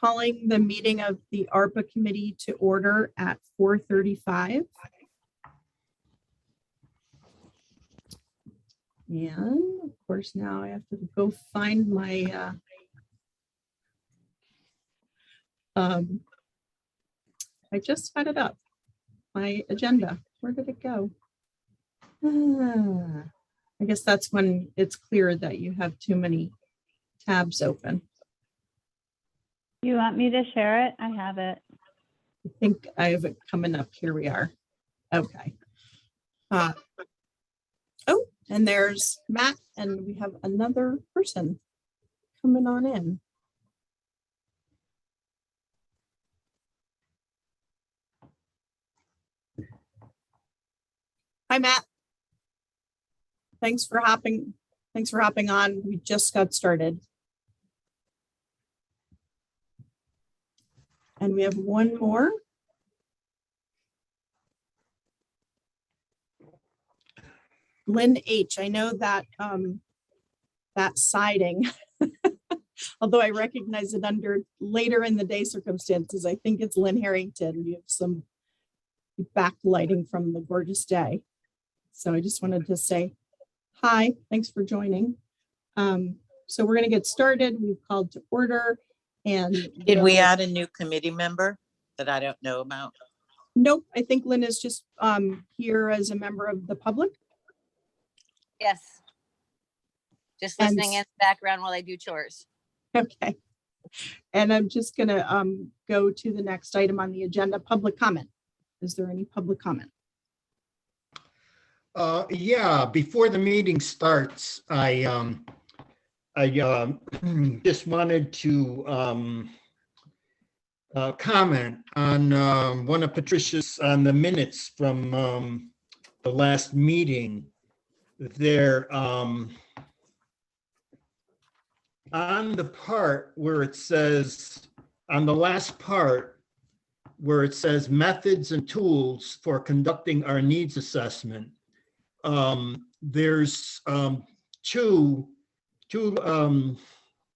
calling the meeting of the Arpa committee to order at 4:35. And of course, now I have to go find my I just had it up, my agenda. Where did it go? I guess that's when it's clear that you have too many tabs open. You want me to share it? I have it. I think I have it coming up. Here we are. Okay. Oh, and there's Matt, and we have another person coming on in. Hi, Matt. Thanks for hopping on. We just got started. And we have one more. Lynn H. I know that that siding, although I recognize it under later in the day circumstances, I think it's Lynn Harrington. You have some backlighting from the gorgeous day. So I just wanted to say hi, thanks for joining. So we're going to get started. We've called to order. And did we add a new committee member that I don't know about? Nope, I think Lynn is just here as a member of the public. Yes. Just listening in the background while I do chores. Okay. And I'm just going to go to the next item on the agenda, public comment. Is there any public comment? Yeah, before the meeting starts, I just wanted to comment on one of Patricia's, on the minutes from the last meeting. There, on the part where it says, on the last part, where it says methods and tools for conducting our needs assessment, there's two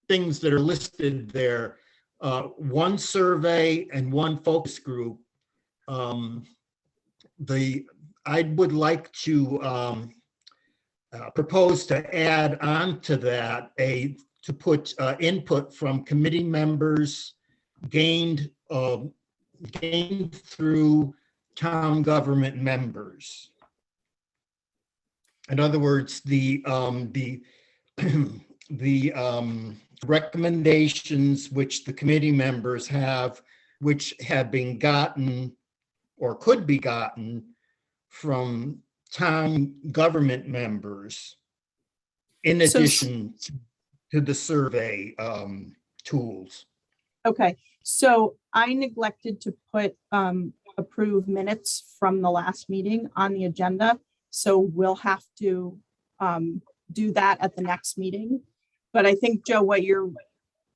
things that are listed there, one survey and one focus group. I would like to propose to add on to that to put input from committee members gained through town government members. In other words, the recommendations which the committee members have, which have been gotten or could be gotten from town government members, in addition to the survey tools. Okay, so I neglected to put approve minutes from the last meeting on the agenda. So we'll have to do that at the next meeting. But I think, Joe,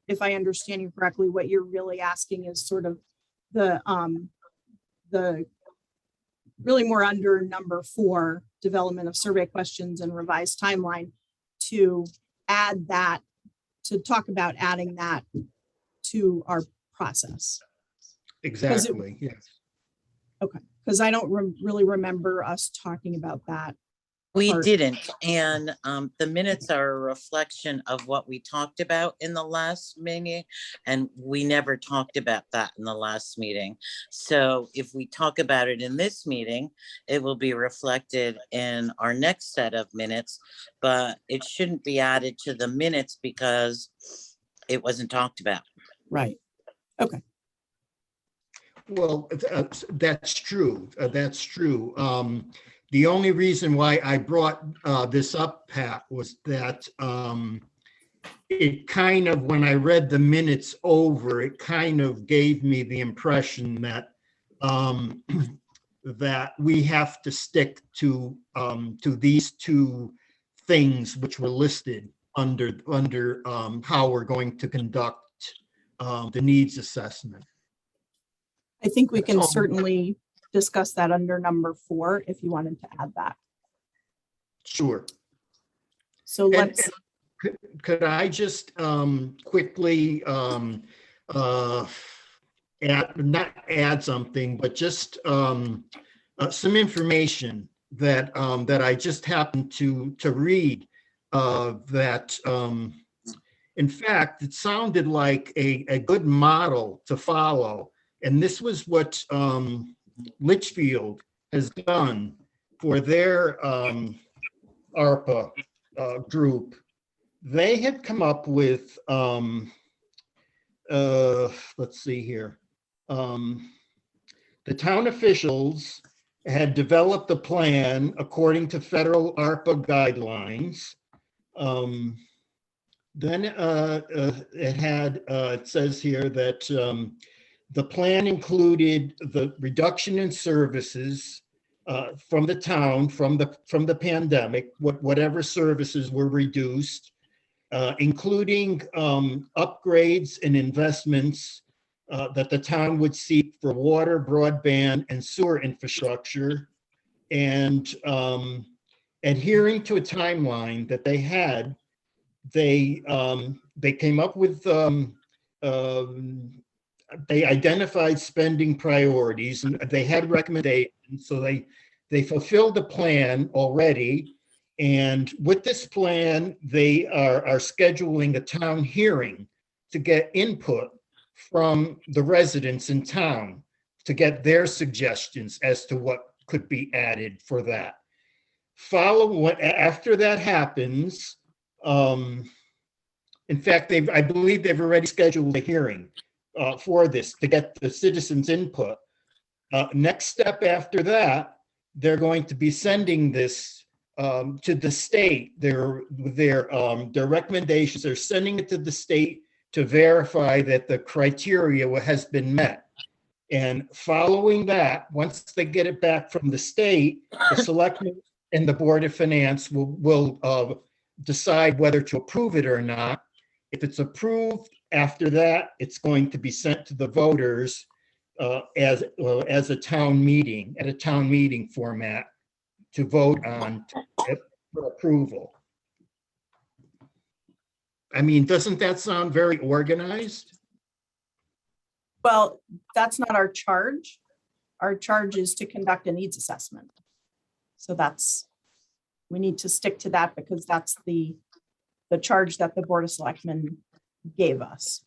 if I understand you correctly, what you're really asking is sort of the really more under number 4, development of survey questions and revised timeline, to add that, to talk about adding that to our process. Exactly, yes. Okay, because I don't really remember us talking about that. We didn't, and the minutes are a reflection of what we talked about in the last meeting, and we never talked about that in the last meeting. So if we talk about it in this meeting, it will be reflected in our next set of minutes, but it shouldn't be added to the minutes because it wasn't talked about. Right. Okay. Well, that's true. That's true. The only reason why I brought this up, Pat, was that it kind of, when I read the minutes over, it kind of gave me the impression that that we have to stick to these two things which were listed under how we're going to conduct the needs assessment. I think we can certainly discuss that under number 4 if you wanted to add that. Sure. So let's. Could I just quickly not add something, but just some information that that I just happened to read that in fact, it sounded like a good model to follow. And this was what Litchfield has done for their Arpa group. They had come up with, let's see here. The town officials had developed a plan according to federal Arpa guidelines. Then it says here that the plan included the reduction in services from the town, from the pandemic, whatever services were reduced, including upgrades and investments that the town would seek for water, broadband, and sewer infrastructure, and adhering to a timeline that they had. They came up with, they identified spending priorities, and they had recommendations, so they fulfilled the plan already. And with this plan, they are scheduling a town hearing to get input from the residents in town, to get their suggestions as to what could be added for that. After that happens, in fact, I believe they've already scheduled a hearing for this to get the citizens' input. Next step after that, they're going to be sending this to the state. Their recommendations, they're sending it to the state to verify that the criteria has been met. And following that, once they get it back from the state, the selectmen and the Board of Finance will decide whether to approve it or not. If it's approved, after that, it's going to be sent to the voters as a town meeting, at a town meeting format to vote on for approval. I mean, doesn't that sound very organized? Well, that's not our charge. Our charge is to conduct a needs assessment. So we need to stick to that because that's the charge that the Board of Selectmen gave us.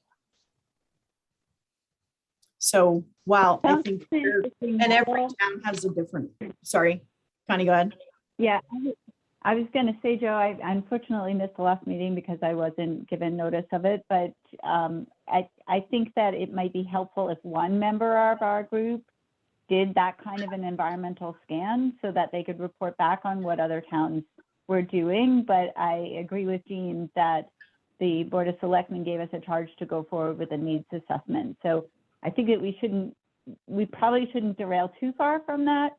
So while I think, and every town has a different, sorry, Connie, go ahead. Yeah, I was going to say, Joe, I unfortunately missed the last meeting because I wasn't given notice of it, but I think that it might be helpful if one member of our group did that kind of an environmental scan so that they could report back on what other towns were doing. But I agree with Jean that the Board of Selectmen gave us a charge to go forward with a needs assessment. So I think that we probably shouldn't derail too far from that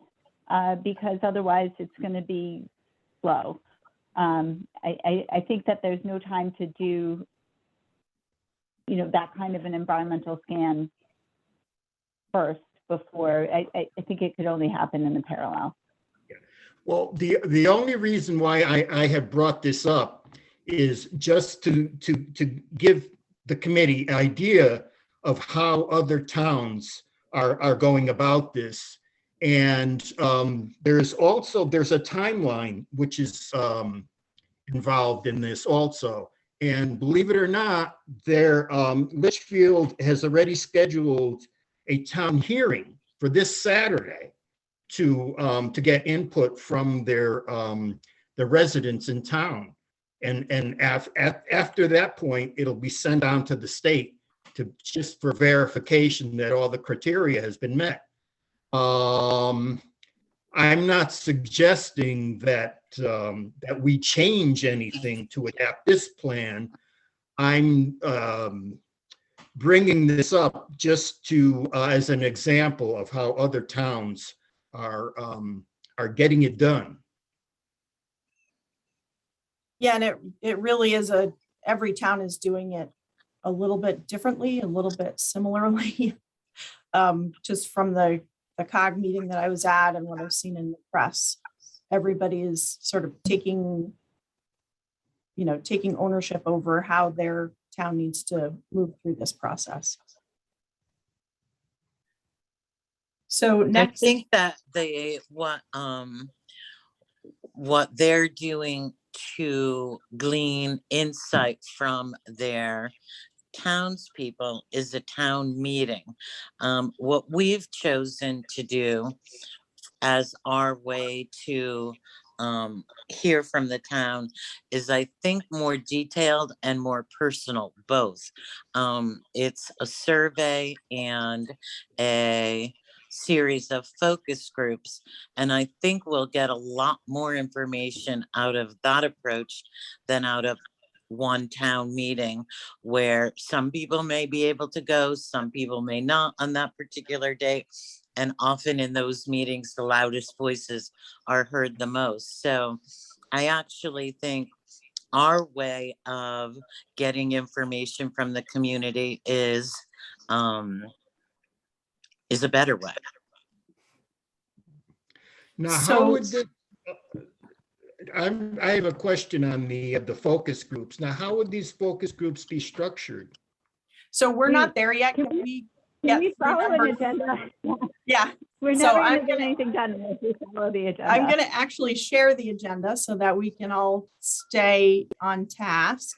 because otherwise it's going to be slow. I think that there's no time to do, that kind of an environmental scan first before. I think it could only happen in the parallel. Well, the only reason why I have brought this up is just to give the committee an idea of how other towns are going about this. And there's a timeline which is involved in this also. And believe it or not, Litchfield has already scheduled a town hearing for this Saturday to get input from the residents in town. And after that point, it'll be sent on to the state just for verification that all the criteria has been met. I'm not suggesting that we change anything to adapt this plan. I'm bringing this up just to as an example of how other towns are getting it done. Yeah, and it really is every town is doing it a little bit differently, a little bit similarly. Just from the COG meeting that I was at and what I've seen in the press, everybody is sort of taking ownership over how they're town needs to move through this process. So I next, think that what they're doing to glean insight from their townspeople is a town meeting. What we've chosen to do as our way to hear from the town is, I think, more detailed and more personal, both. It's a survey and a series of focus groups, and I think we'll get a lot more information out of that approach than out of one town meeting, where some people may be able to go, some people may not on that particular day. And often in those meetings, the loudest voices are heard the most. So I actually think our way of getting information from the community is a better way. Now, So- how would the, I have a question on the focus groups. Now, how would these focus groups be structured? so we're not there yet. Can Can we Can we get follow an remember- agenda? Yeah, We're So never I'm gonna get gonna- anything done unless we follow the agenda. I'm going to actually share the agenda so that we can all stay on task.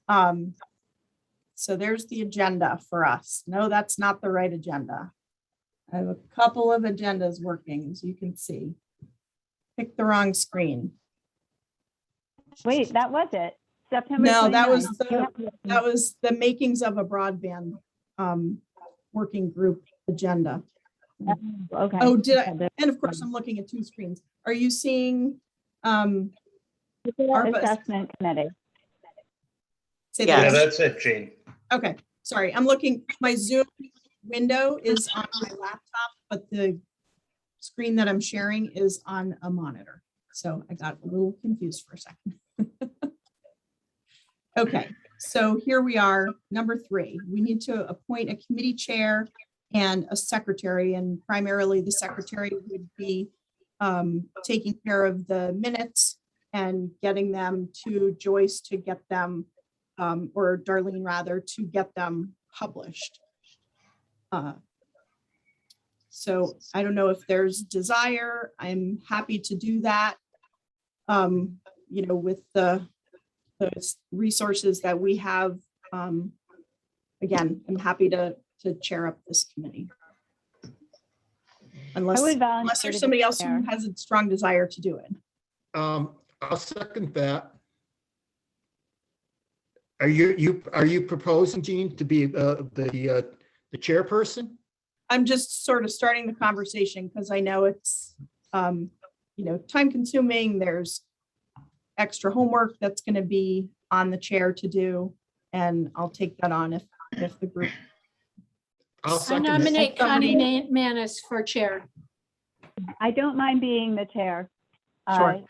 So there's the agenda for us. No, that's not the right agenda. I have a couple of agendas working, as you can see. Pick the wrong screen. Wait, that was it. September. No, that was 29th. That was the makings of a broadband working group agenda. Okay. Oh, did I? Okay, And of course, I'm looking at two screens. Are you seeing? the Arpa- Assessment committee. Say Yeah. that Yeah, again? that's it, Jane. Okay, sorry, I'm looking, my Zoom window is on my laptop, but the screen that I'm sharing is on a monitor. So I got a little confused for a second. Okay, so here we are, number 3. We need to appoint a committee chair and a secretary, and primarily the secretary would be taking care of the minutes and getting them to Joyce to get them, or Darlene rather, to get them published. So I don't know if there's desire. I'm happy to do that. You know, with the resources that we have. Again, I'm happy to chair up this committee. Unless I would volunteer unless to there's be somebody else chair. who has a strong desire to do it. I'll second that. Are you proposing, Jean, to be the chairperson? I'm just sort of starting the conversation because I know it's, you know, time consuming. There's extra homework that's going to be on the chair to do, and I'll take that on if the group. I'll I second that. nominate Connie Manis for chair. I don't mind being the chair. Sure.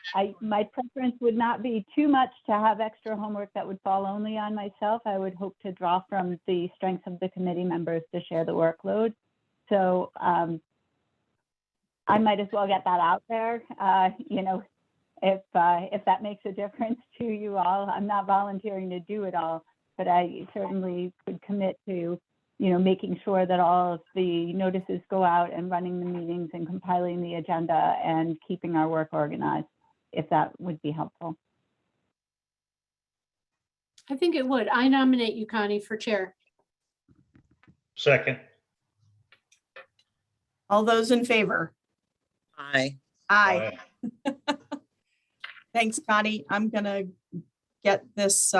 My preference would not be too much to have extra homework that would fall only on myself. I would hope to draw from the strengths of the committee members to share the workload. So I might as well get that out there. You know, if that makes a difference to you all. I'm not volunteering to do it all, but I certainly could commit to, you know, making sure that all of the notices go out and running the meetings and compiling the agenda and keeping our work organized, if that would be helpful. I think it would. I nominate you, Connie, for chair. Second. All those in favor? Aye. Aye. Aye. Thanks, Connie. I'm gonna get this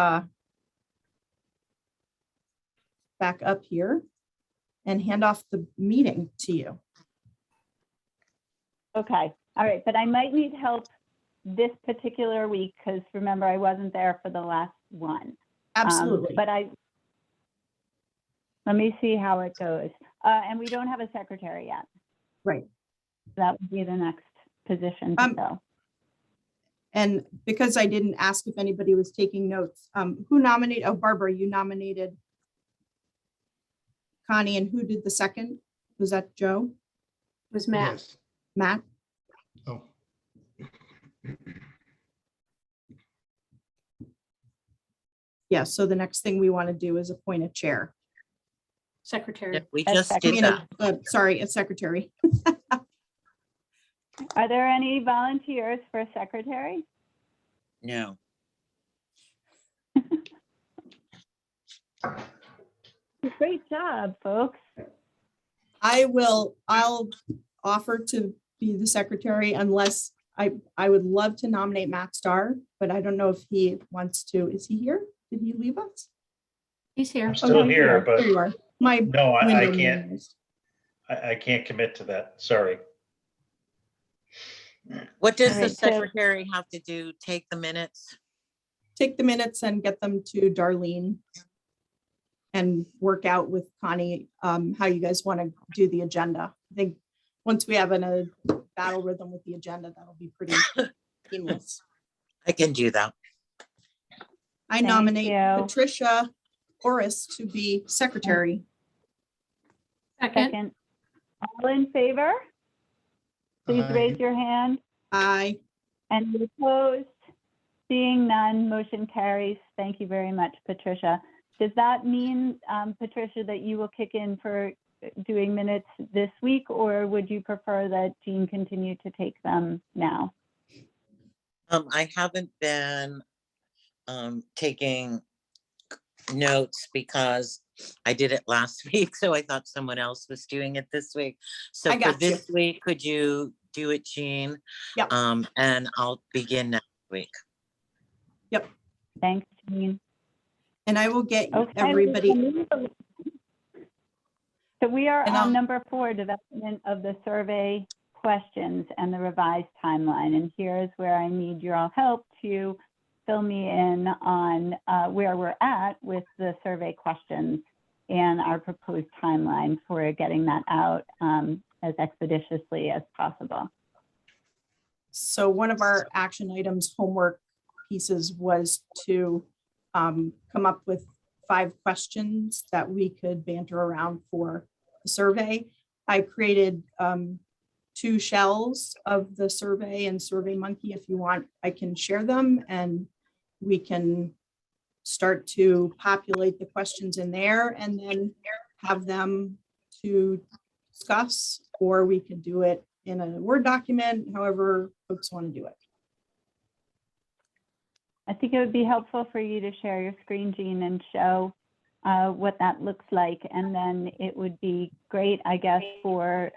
back up here and hand off the meeting to you. Okay, all right, but I might need help this particular week because remember, I wasn't there for the last one. Absolutely. But let me see how it goes. And we don't have a secretary yet. Right. That would be the next position to fill. And because I didn't ask if anybody was taking notes, who nominated, oh, Barbara, you nominated Connie, and who did the second? Was that Joe? It was Matt. Yes. Matt? Oh. Yeah, so the next thing we want to do is appoint a chair. Secretary. We As just I did mean, that. sorry, a secretary. Are there any volunteers for secretary? No. Great job, folks. I'll offer to be the secretary unless I would love to nominate Matt Starr, but I don't know if he wants to. Is he here? Did he leave us? He's here. I'm still he's here, There you but are. My no, I window can't, minimized. I can't commit to that. Sorry. What does All the right, so- secretary have to do? Take the minutes? Take the minutes and get them to Darlene and work out with Connie how you guys want to do the agenda. I think once we have a battle rhythm with the agenda, that'll be pretty seamless. I can do that. I Thank nominate you. Patricia Horace to be secretary. Second. Second. All in favor? Please raise your hand. Aye. Any opposed? Seeing none, motion carries. Thank you very much, Patricia. Does that mean, Patricia, that you will kick in for doing minutes this week, or would you prefer that Jean continue to take them now? I haven't been taking notes because I did it last week, so I thought someone else was doing it this week. So I for got you. this week, could you do it, Jean? Yep. And I'll begin next week. Thanks, Jean. And I will get Okay. everybody. So we are And I'll- on number 4, development of the survey questions and the revised timeline. And here's where I need your all help to fill me in on where we're at with the survey questions and our proposed timeline for getting that out as expeditiously as possible. So one of our action items, homework pieces, was to come up with 5 questions that we could banter around for the survey. I created 2 shells of the survey and Survey Monkey. If you want, I can share them and we can start to populate the questions in there and then have them to discuss, or we could do it in a Word document, however folks want to do it. I think it would be helpful for you to share your screen, Jean, and show what that looks like. And then it would be great, I guess, for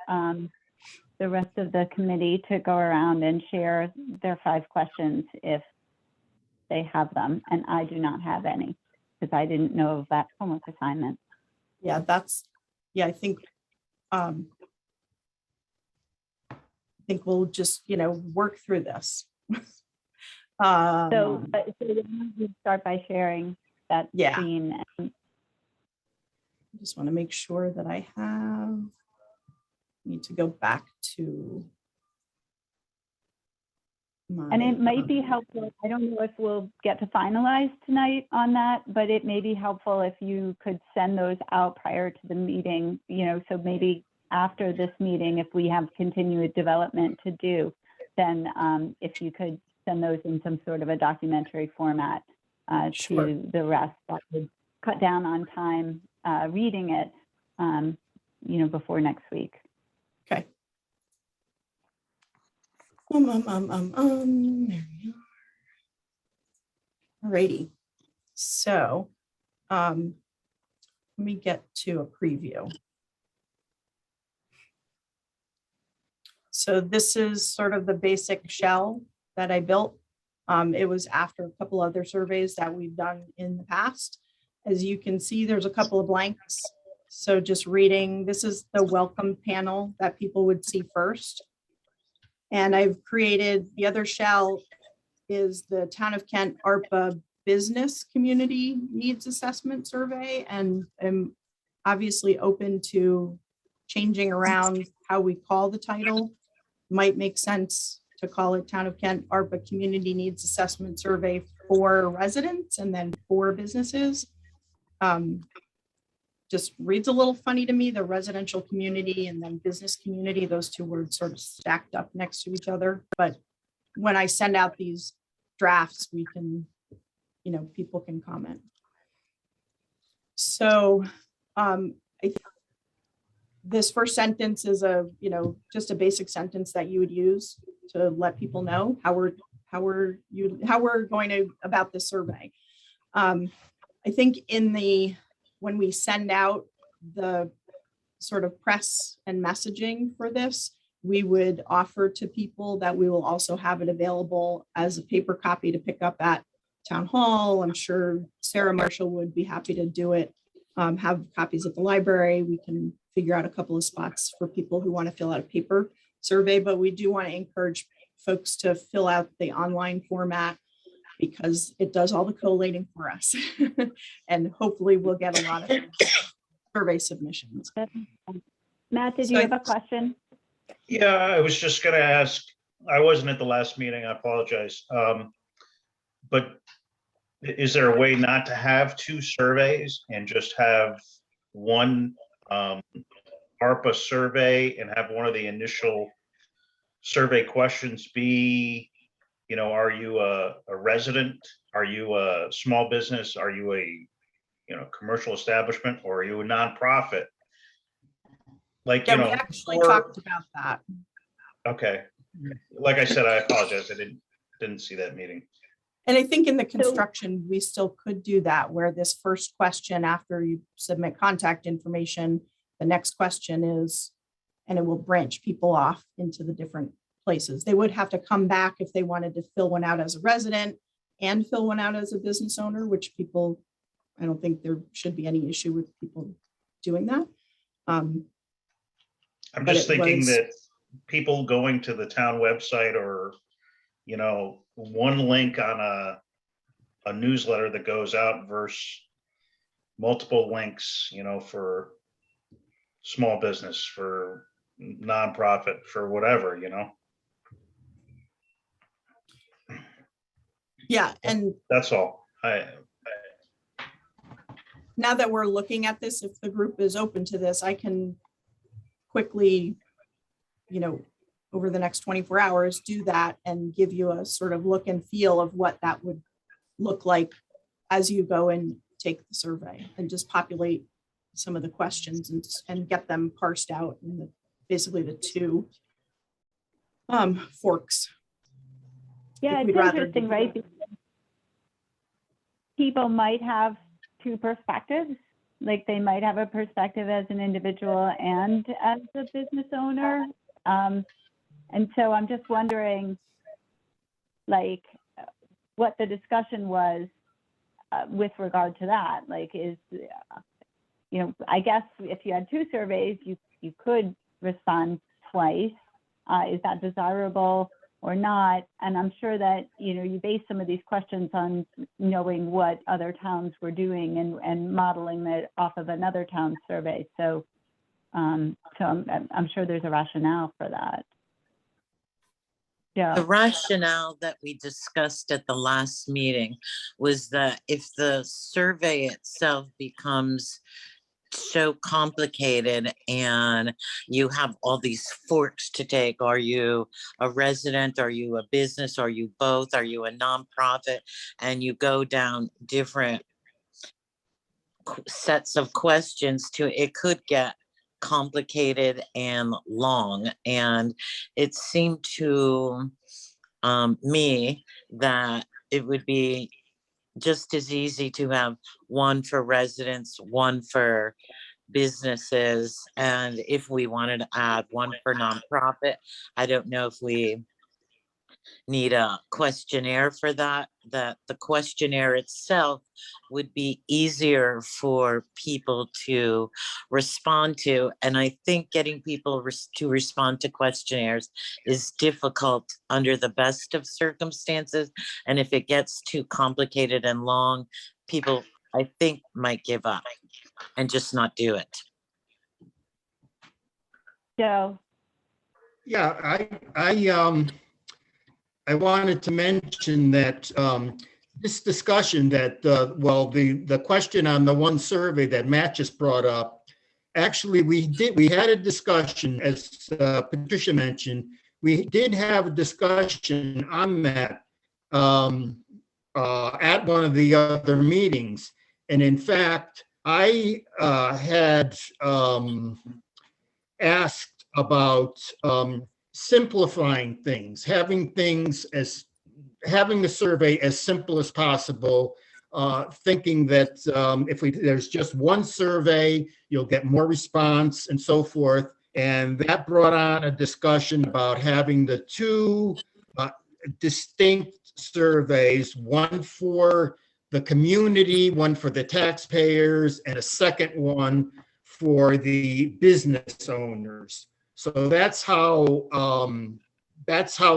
the rest of the committee to go around and share their 5 questions if they have them. And I do not have any because I didn't know of that homework assignment. Yeah, I think we'll just, work through this. So we start by sharing that Yeah. screen. I just want to make sure that I need to go back to And it might be helpful, I don't know if we'll get to finalize tonight on that, but it may be helpful if you could send those out prior to the meeting, so maybe after this meeting, if we have continued development to do, then if you could send those in some sort of a documentary format Sure. to the rest, that would cut down on time reading it, before next week. Okay. There we are. Alrighty. So, let me get to a preview. So this is sort of the basic shell that I built. It was after a couple other surveys that we've done in the past. As you can see, there's a couple of blanks. So just reading, this is the welcome panel that people would see first. And I've created, the other shell is the Town of Kent ARPA Business Community Needs Assessment Survey. And I'm obviously open to changing around how we call the title. Might make sense to call it Town of Kent ARPA Community Needs Assessment Survey for residents and then for businesses. Just reads a little funny to me, the residential community and then business community, those 2 words sort of stacked up next to each other. But when I send out these drafts, we can, people can comment. So this first sentence is just a basic sentence that you would use to let people know how we're going to about this survey. I think when we send out the sort of press and messaging for this, we would offer to people that we will also have it available as a paper copy to pick up at town hall. I'm sure Sarah Marshall would be happy to do it. Have copies at the library. We can figure out a couple of spots for people who want to fill out a paper survey, but we do want to encourage folks to fill out the online format because it does all the collating for us. And hopefully we'll get a lot of survey submissions. Matt, did you have a question? Yeah, I was just gonna ask, I wasn't at the last meeting, I apologize. But is there a way not to have two surveys and just have one ARPA survey and have one of the initial survey questions be, are you a resident? Are you a small business? Are you a, commercial establishment, or are you a nonprofit? Like, Yeah, we actually talked about that. Okay. Like I said, I apologize. I didn't see that meeting. And I think in the construction, we still could do that, where this first question after you submit contact information, the next question is, and it will branch people off into the different places. They would have to come back if they wanted to fill one out as a resident and fill one out as a business owner, which I don't think there should be any issue with people doing that. I'm just thinking that people going to the town website or, one link on a newsletter that goes out versus multiple links, for small business, for nonprofit, for whatever, Yeah, and that's all. Now that we're looking at this, if the group is open to this, I can quickly, over the next 24 hours, do that and give you a sort of look and feel of what that would look like as you go and take the survey, and just populate some of the questions and get them parsed out in basically the two forks. Yeah, it's interesting, right? Because people might have two perspectives. Like they might have a perspective as an individual and as a business owner. And so I'm just wondering, like, what the discussion was with regard to that. Like, I guess if you had two surveys, you could respond twice. Is that desirable or not? And I'm sure that, you base some of these questions on knowing what other towns were doing and modeling that off of another town's survey. So I'm sure there's a rationale for that. Yeah. The rationale that we discussed at the last meeting was that if the survey itself becomes so complicated and you have all these forks to take, are you a resident, are you a business, are you both, are you a nonprofit, and you go down different sets of questions it could get complicated and long. And it seemed to me that it would be just as easy to have one for residents, one for businesses. And if we wanted to add one for nonprofit, I don't know if we need a questionnaire for that, the questionnaire itself would be easier for people to respond to. And I think getting people to respond to questionnaires is difficult under the best of circumstances. And if it gets too complicated and long, people, I think, might give up and just not do it. Joe. Yeah, I wanted to mention that this discussion that, the question on the one survey that Matt just brought up, actually, we had a discussion, as Patricia mentioned, we did have a discussion on that at one of the other meetings. And in fact, I had asked about simplifying things, having the survey as simple as possible, thinking that if there's just one survey, you'll get more response and so forth. And that brought on a discussion about having the two distinct surveys, one for the community, one for the taxpayers, and a second one for the business owners. So that's how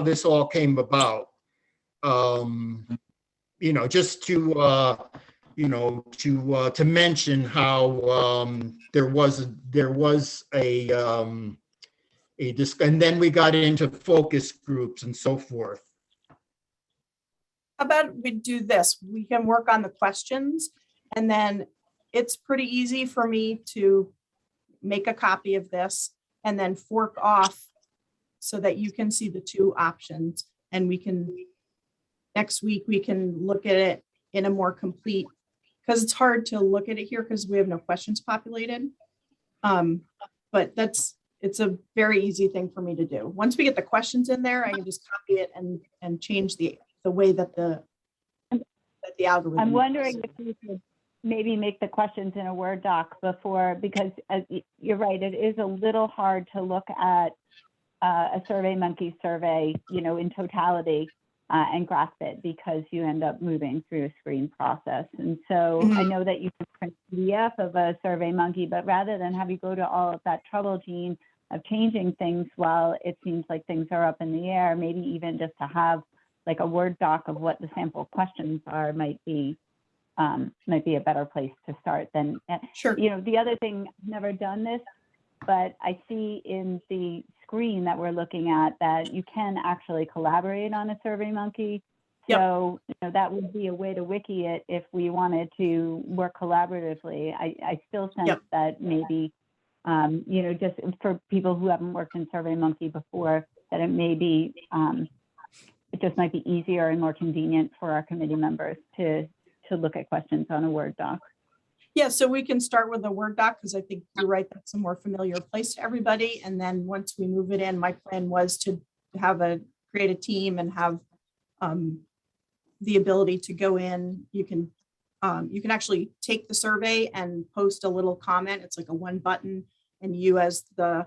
this all came about. Just to to mention how there was a and then we got into focus groups and so forth. How about we do this? We can work on the questions, and then it's pretty easy for me to make a copy of this and then fork off so that you can see the two options, and next week we can look at it in a more complete, because it's hard to look at it here because we have no questions populated. But it's a very easy thing for me to do. Once we get the questions in there, I can just copy it and change the way that the algorithm. I'm wondering if you could maybe make the questions in a Word doc before, because you're right, it is a little hard to look at a SurveyMonkey survey, in totality and grasp it, because you end up moving through a screen process. And so I know that you can print a PDF of a SurveyMonkey, but rather than have you go to all of that trouble, Jean, of changing things while it seems like things are up in the air, maybe even just to have like a Word doc of what the sample questions are might be a better place to start than, Sure. The other thing, I've never done this, but I see in the screen that we're looking at that you can actually collaborate on a SurveyMonkey. Yep. So that would be a way to wiki it if we wanted to work collaboratively. I still sense Yep. that maybe, just for people who haven't worked in SurveyMonkey before, that it may be, it just might be easier and more convenient for our committee members to look at questions on a Word doc. Yeah, so we can start with a Word doc, because I think you're right, that's a more familiar place to everybody. And then once we move it in, my plan was to create a team and have the ability to go in. You can actually take the survey and post a little comment. It's like a one button, and you as a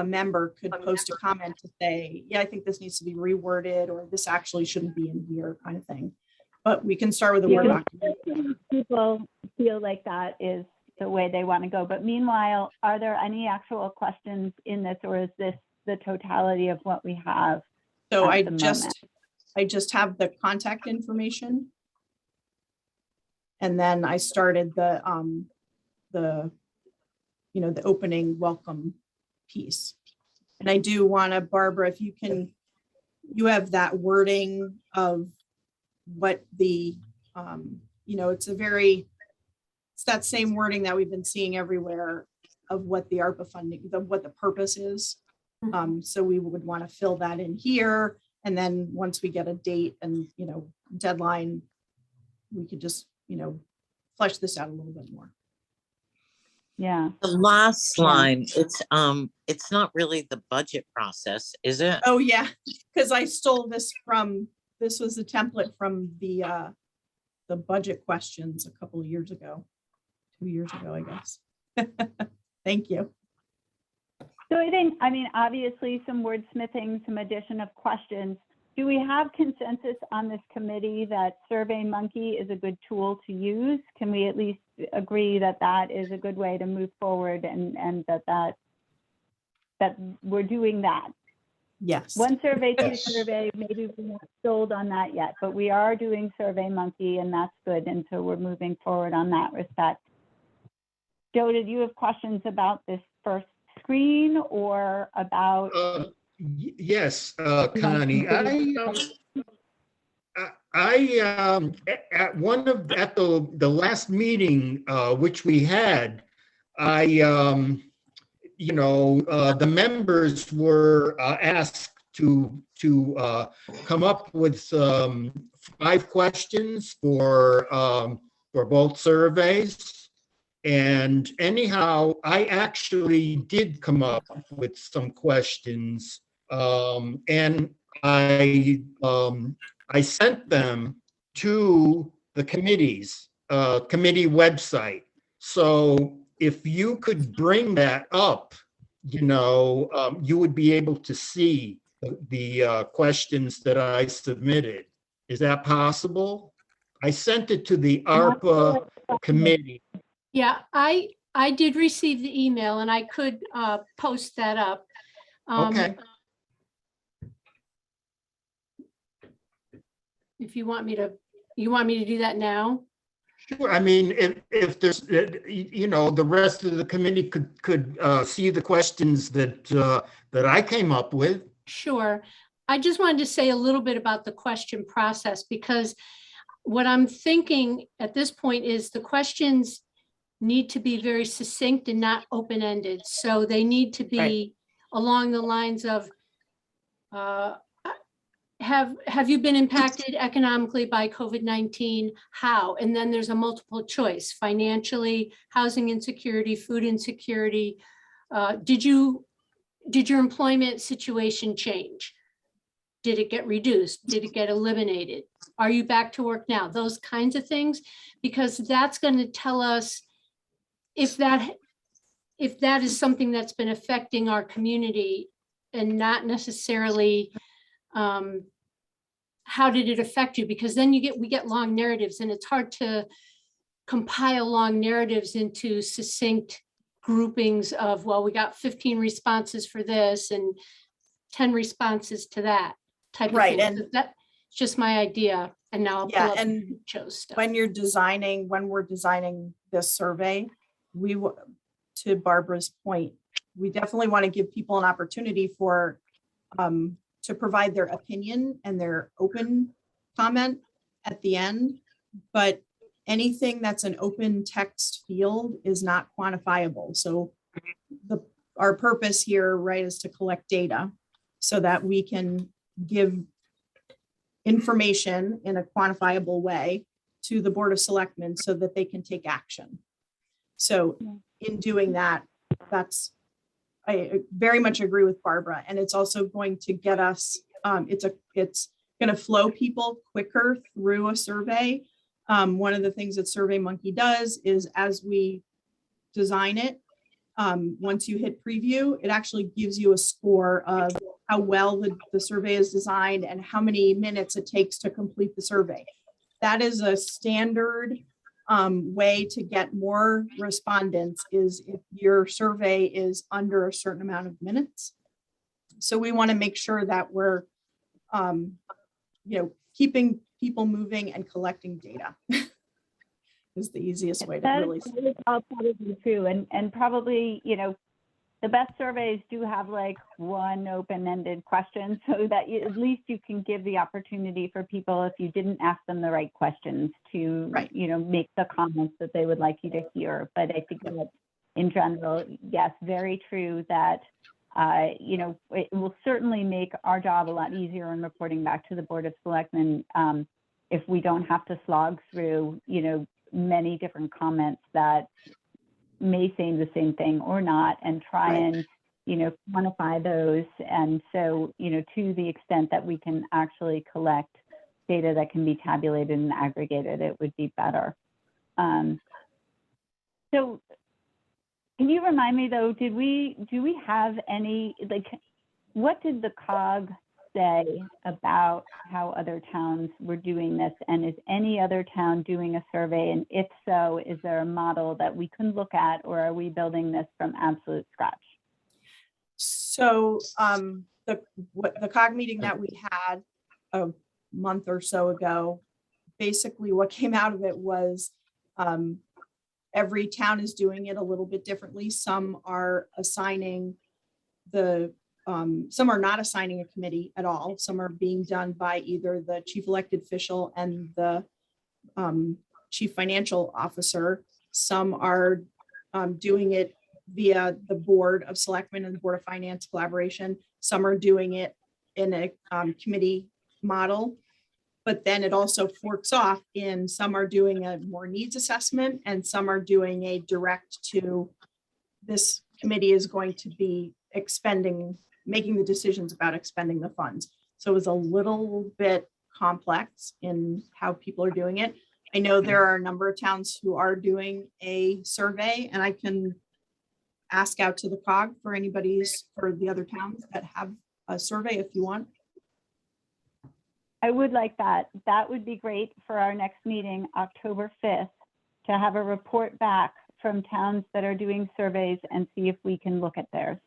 member could post a comment to say, yeah, I think this needs to be reworded, or this actually shouldn't be in here, kind of thing. But we can start with a Word document. People feel like that is the way they want to go. But meanwhile, are there any actual questions in this, or is this the totality of what we have? So I the just have the contact information. And then I started the opening welcome piece. And I do want to, Barbara, if you have that wording of what the, it's that same wording that we've been seeing everywhere of what the ARPA funding, what the purpose is. So we would want to fill that in here. And then once we get a date and, deadline, we could just, flesh this out a little bit more. Yeah. The last line, it's not really the budget process, is it? Oh, yeah, because I stole this was a template from the budget questions a couple of years ago, 2 years ago, I guess. Thank you. So obviously some wordsmithing, some addition of questions. Do we have consensus on this committee that SurveyMonkey is a good tool to use? Can we at least agree that that is a good way to move forward, and that we're doing that? Yes. One survey, two Yes. survey, maybe we're not sold on that yet, but we are doing SurveyMonkey, and that's good. And so we're moving forward on that respect. Joe, did you have questions about this first screen or about? Yes, Connie, at the last meeting, which we had, the members were asked to come up with 5 questions for both surveys. And anyhow, I actually did come up with some questions, and I sent them to the committee website. So if you could bring that up, you would be able to see the questions that I submitted. Is that possible? I sent it to the ARPA committee. Yeah, I did receive the email and I could post that up. Okay. If you want me to do that now? Sure. I mean, if there's, the rest of the committee could see the questions that I came up with. Sure. I just wanted to say a little bit about the question process, because what I'm thinking at this point is the questions need to be very succinct and not open-ended. So they need to be along the lines of, have you been impacted economically by COVID-19? How? And then there's a multiple choice: financially, housing insecurity, food insecurity. Did your employment situation change? Did it get reduced? Did it get eliminated? Are you back to work now? Those kinds of things, because that's going to tell us if that is something that's been affecting our community, and not necessarily how did it affect you? Because then we get long narratives, and it's hard to compile long narratives into succinct groupings of, well, we got 15 responses for this and 10 responses to that type of Right, thing. and So that's just my idea. And now I'll pull Yeah, up and the chose stuff. when we're designing this survey, to Barbara's point, we definitely want to give people an opportunity to provide their opinion and their open comment at the end. But anything that's an open text field is not quantifiable. So our purpose here, right, is to collect data so that we can give information in a quantifiable way to the Board of Selectmen so that they can take action. So in doing that, I very much agree with Barbara, and it's also going to get us, it's going to flow people quicker through a survey. One of the things that SurveyMonkey does is, as we design it, once you hit preview, it actually gives you a score of how well the survey is designed and how many minutes it takes to complete the survey. That is a standard way to get more respondents, is if your survey is under a certain amount of minutes. So we want to make sure that we're, keeping people moving and collecting data is the easiest way to really. That is all probably true, and probably, the best surveys do have like one open-ended question, so that at least you can give the opportunity for people, if you didn't ask them the right questions, to make the comments that they would like you to hear. But I think that in general, yes, very true that it will certainly make our job a lot easier in reporting back to the Board of Selectmen if we don't have to slog through many different comments that may say the same thing or not, and try and quantify those. And so to the extent that we can actually collect data that can be tabulated and aggregated, it would be better. So can you remind me though, do we have any, what did the COG say about how other towns were doing this? And is any other town doing a survey? And if so, is there a model that we can look at, or are we building this from absolute scratch? So the COG meeting that we had a month or so ago, basically what came out of it was every town is doing it a little bit differently. Some are assigning some are not assigning a committee at all. Some are being done by either the chief elected official and the chief financial officer. Some are doing it via the Board of Selectmen and the Board of Finance collaboration. Some are doing it in a committee model. But then it also forks off in some are doing a more needs assessment and some are doing a direct to this committee is going to be making the decisions about expending the funds. So it was a little bit complex in how people are doing it. I know there are a number of towns who are doing a survey, and I can ask out to the COG for the other towns that have a survey if you want. I would like that. That would be great for our next meeting, October 5th, to have a report back from towns that are doing surveys and see if we can look at theirs.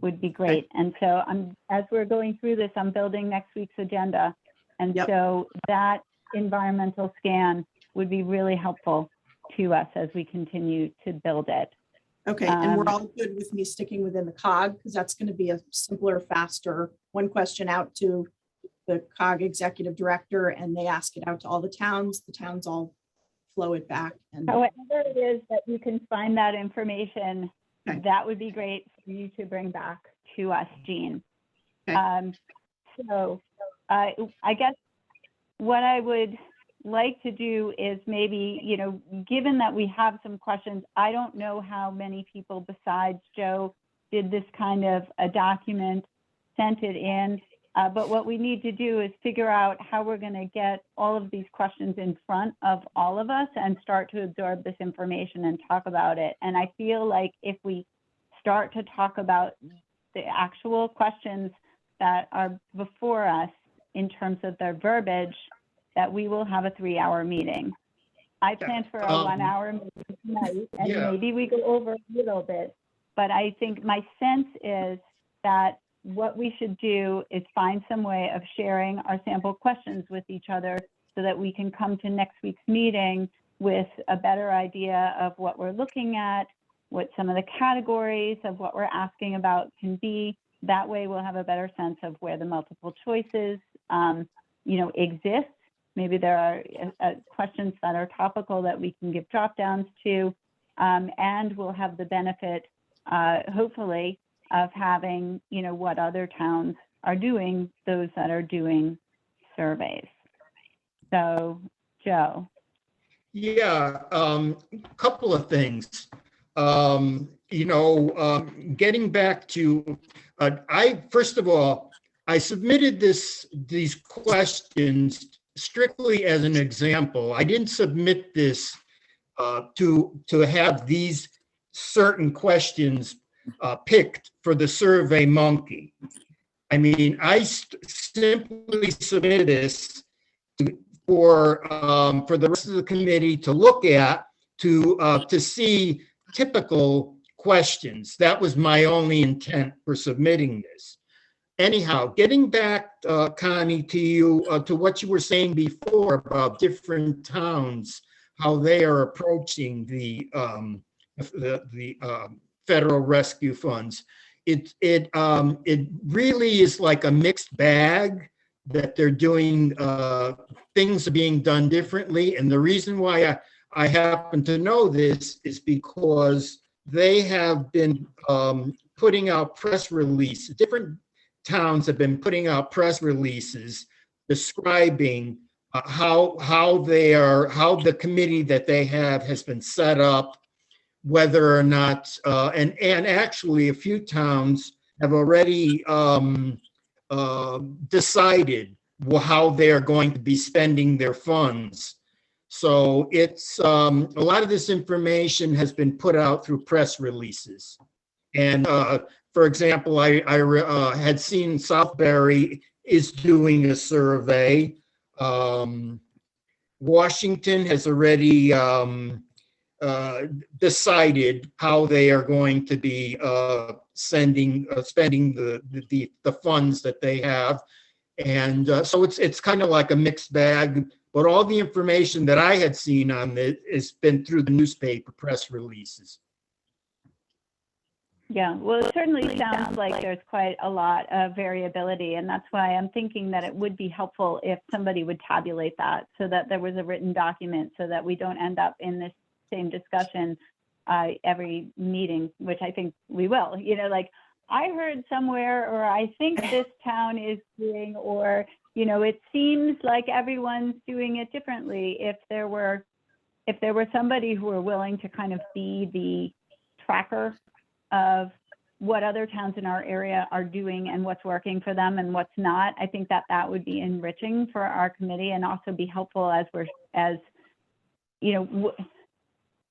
Would be great. And so as we're going through this, I'm building next week's agenda. And Yep. so that environmental scan would be really helpful to us as we continue to build it. Okay, and we're Um, all good with me sticking within the COG because that's going to be a simpler, faster, one question out to the COG executive director and they ask it out to all the towns all flow it back. And However it is that you can find that information, Okay. that would be great for you to bring back to us, Jean. Okay. So I guess what I would like to do is maybe, given that we have some questions, I don't know how many people besides Joe did this kind of a document, sent it in. But what we need to do is figure out how we're going to get all of these questions in front of all of us and start to absorb this information and talk about it. And I feel like if we start to talk about the actual questions that are before us in terms of their verbiage, that we will have a 3-hour meeting. I plan for a 1-hour meeting tonight, and Yeah. maybe we go over a little bit, but I think my sense is that what we should do is find some way of sharing our sample questions with each other so that we can come to next week's meeting with a better idea of what we're looking at, what some of the categories of what we're asking about can be. That way we'll have a better sense of where the multiple choices, exist. Maybe there are questions that are topical that we can give drop downs to, and we'll have the benefit, hopefully, of having, what other towns are doing, those that are doing surveys. So, Joe. Yeah, couple of things. Getting back to, first of all, I submitted these questions strictly as an example. I didn't submit this to have these certain questions picked for the Survey Monkey. I mean, I simply submitted this for the rest of the committee to look at to see typical questions. That was my only intent for submitting this. Anyhow, getting back, Connie, to you, to what you were saying before about different towns, how they are approaching the federal rescue funds. It really is like a mixed bag that they're doing, things are being done differently. And the reason why I happen to know this is because they have been putting out press releases. Different towns have been putting out press releases describing how the committee that they have has been set up, whether or not, and actually a few towns have already decided how they're going to be spending their funds. So it's a lot of this information has been put out through press releases. And for example, I had seen Southbury is doing a survey. Washington has already decided how they are going to be spending the funds that they have. And so it's kind of like a mixed bag, but all the information that I had seen on it has been through the newspaper press releases. Yeah, well, it certainly sounds like there's quite a lot of variability, and that's why I'm thinking that it would be helpful if somebody would tabulate that so that there was a written document so that we don't end up in this same discussion every meeting, which I think we will. I heard somewhere, or I think this town is doing, or, it seems like everyone's doing it differently. If there were somebody who were willing to kind of be the tracker of what other towns in our area are doing and what's working for them and what's not, I think that would be enriching for our committee and also be helpful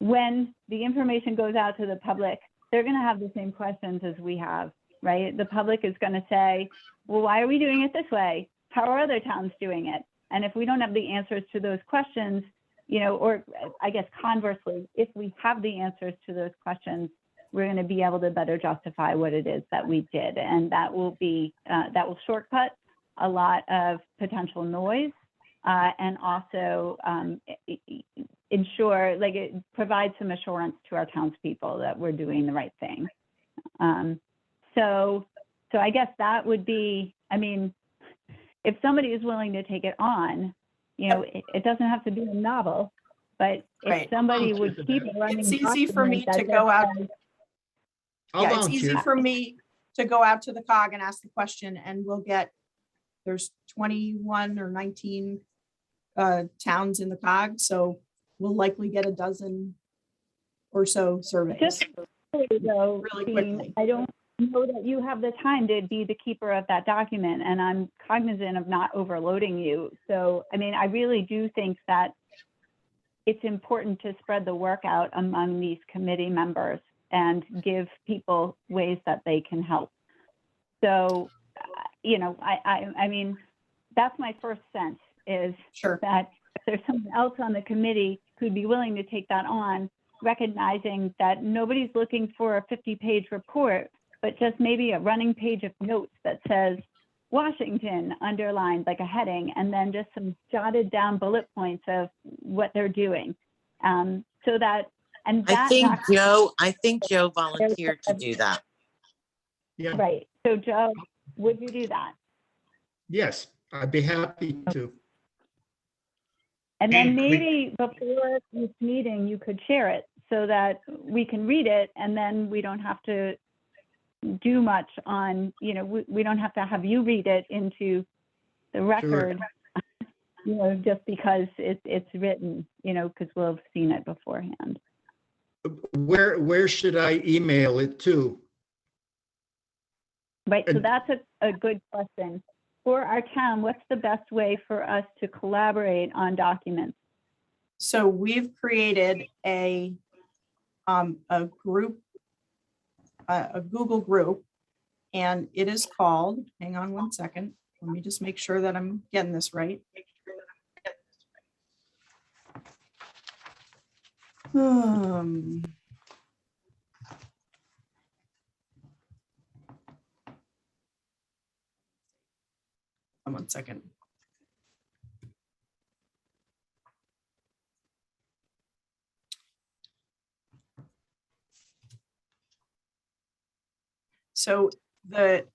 when the information goes out to the public, they're going to have the same questions as we have, right? The public is going to say, well, why are we doing it this way? How are other towns doing it? And if we don't have the answers to those questions, or I guess conversely, if we have the answers to those questions, we're going to be able to better justify what it is that we did. And that will shortcut a lot of potential noise and also ensure, it provides some assurance to our townspeople that we're doing the right thing. So I guess that would be, if somebody is willing to take it on, it doesn't have to be a novel, but if Right. somebody would keep a running It's easy for me document to that go out. says, I'll Yeah, it's easy volunteer. for me to go out to the COG and ask the question, and there's 21 or 19 towns in the COG, so we'll likely get a dozen or so surveys. Just though, Really Jean, quickly. I don't know that you have the time to be the keeper of that document, and I'm cognizant of not overloading you. So, I really do think that it's important to spread the work out among these committee members and give people ways that they can help. So, that's my first sense is Sure. that if there's someone else on the committee who'd be willing to take that on, recognizing that nobody's looking for a 50-page report, but just maybe a running page of notes that says Washington underlined like a heading, and then just some jotted down bullet points of what they're doing. I think Joe volunteered to do that. Yeah, Right. So Joe, would you do that? yes, I'd be happy to. And then Jean, maybe before this meeting, you could share it so that we can read it, and then we don't have to do much on, we don't have to have you read it into the record, just because it's written, because we'll have seen it beforehand. Where should I email it to? Right, so And- that's a good question. For our town, what's the best way for us to collaborate on documents? So we've created a group, a Google group, and it is called, hang on one second, let me just make sure that I'm getting this right. One second. So the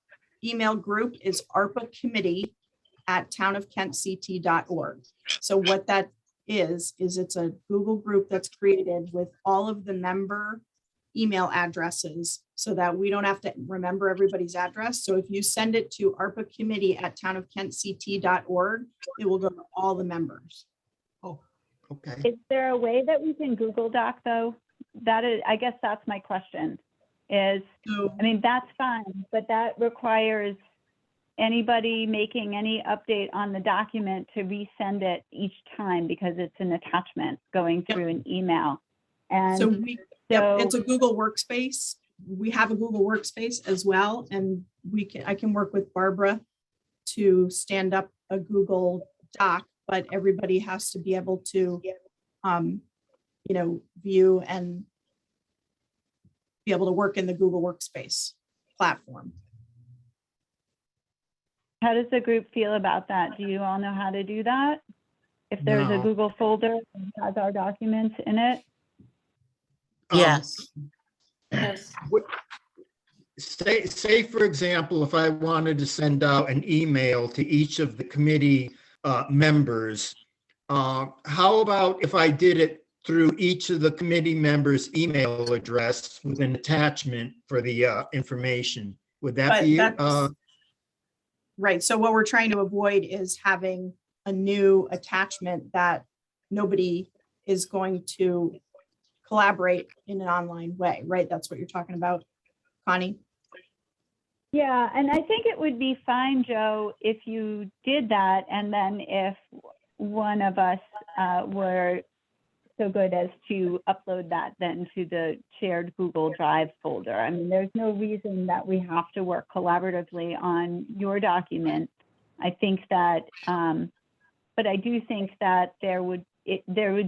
email group is arpacommittee@townofkentct.org. So what that is it's a Google group that's created with all of the member email addresses so that we don't have to remember everybody's address. So if you send it to arpacommittee@townofkentct.org, it will go to all the members. Oh, okay. Is there a way that we can Google Doc though? I guess that's my question is, So that's fine, but that requires anybody making any update on the document to resend it each time because it's an attachment going through an email. And So so it's a Google Workspace. We have a Google Workspace as well, and I can work with Barbara to stand up a Google Doc, but everybody has to be able to, view and be able to work in the Google Workspace platform. how does the group feel about that? Do you all know how to do that? If there's a No. Google folder that has our documents in it? Yes. Yes. Say, for example, if I wanted to send out an email to each of the committee members, how about if I did it through each of the committee members' email address with an attachment for the information? Would that But be? that's- Right, so what we're trying to avoid is having a new attachment that nobody is going to collaborate in an online way, right? That's what you're talking about, Connie? Yeah, and I think it would be fine, Joe, if you did that, and then if one of us were so good as to upload that then to the shared Google Drive folder. I mean, there's no reason that we have to work collaboratively on your document. I think that, but I do think that there would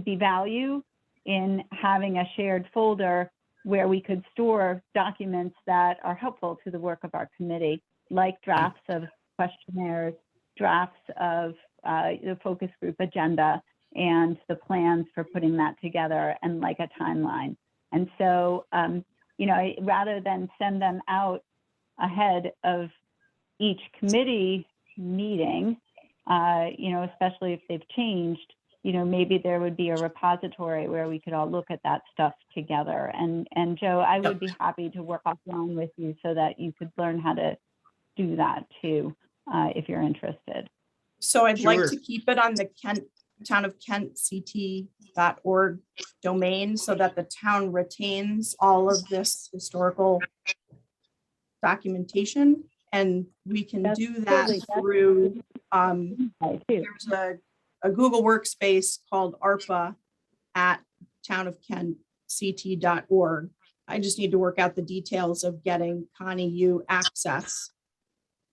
be value in having a shared folder where we could store documents that are helpful to the work of our committee, like drafts of questionnaires, drafts of the focus group agenda, and the plans for putting that together, and like a timeline. And so, rather than send them out ahead of each committee meeting, especially if they've changed, maybe there would be a repository where we could all look at that stuff together. And Joe, I would be happy to work offline with you so that you could learn how to do that too, if you're interested. So I'd like Sure. to keep it on the town of Kent CT.org domain so that the town retains all of this historical documentation. And we can That's do that totally- through, I do. there's a Google workspace called Arpa at townofkentct.org. I just need to work out the details of getting Connie, you access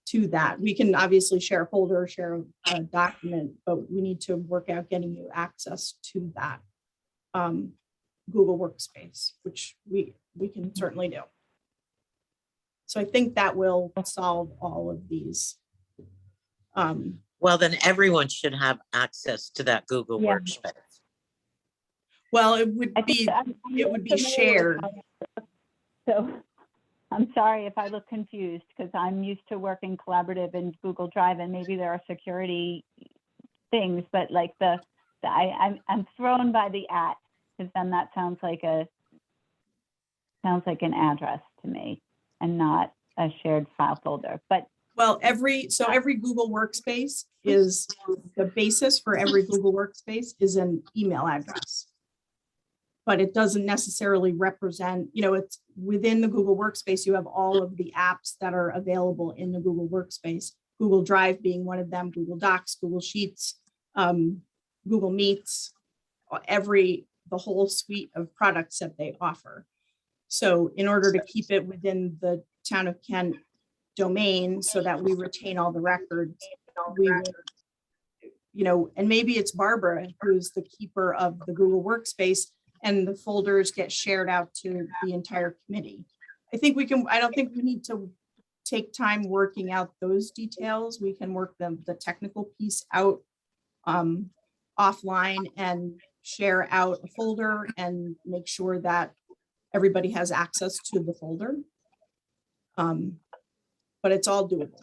to that. We can obviously share a folder, share a document, but we need to work out getting you access to that Google workspace, which we can certainly do. So I think that will solve all of these. Well, then everyone should have access to that Google Yeah. workspace. Well, it would I think be, I'm it would be familiar with shared. how it works. So I'm sorry if I look confused, because I'm used to working collaborative in Google Drive, and maybe there are security things, but like I'm thrown by the @ because then that sounds like an address to me and not a shared file folder. But Well, every Google workspace is, the basis for every Google workspace is an email address. But it doesn't necessarily represent, it's within the Google workspace, you have all of the apps that are available in the Google workspace, Google Drive being one of them, Google Docs, Google Sheets, Google Meets, the whole suite of products that they offer. So in order to keep it within the town of Kent domain so that we retain all the records, we would, and maybe it's Barbara who's the keeper of the Google workspace, and the folders get shared out to the entire committee. I don't think we need to take time working out those details. We can work the technical piece out offline and share out a folder and make sure that everybody has access to the folder. But it's all doable.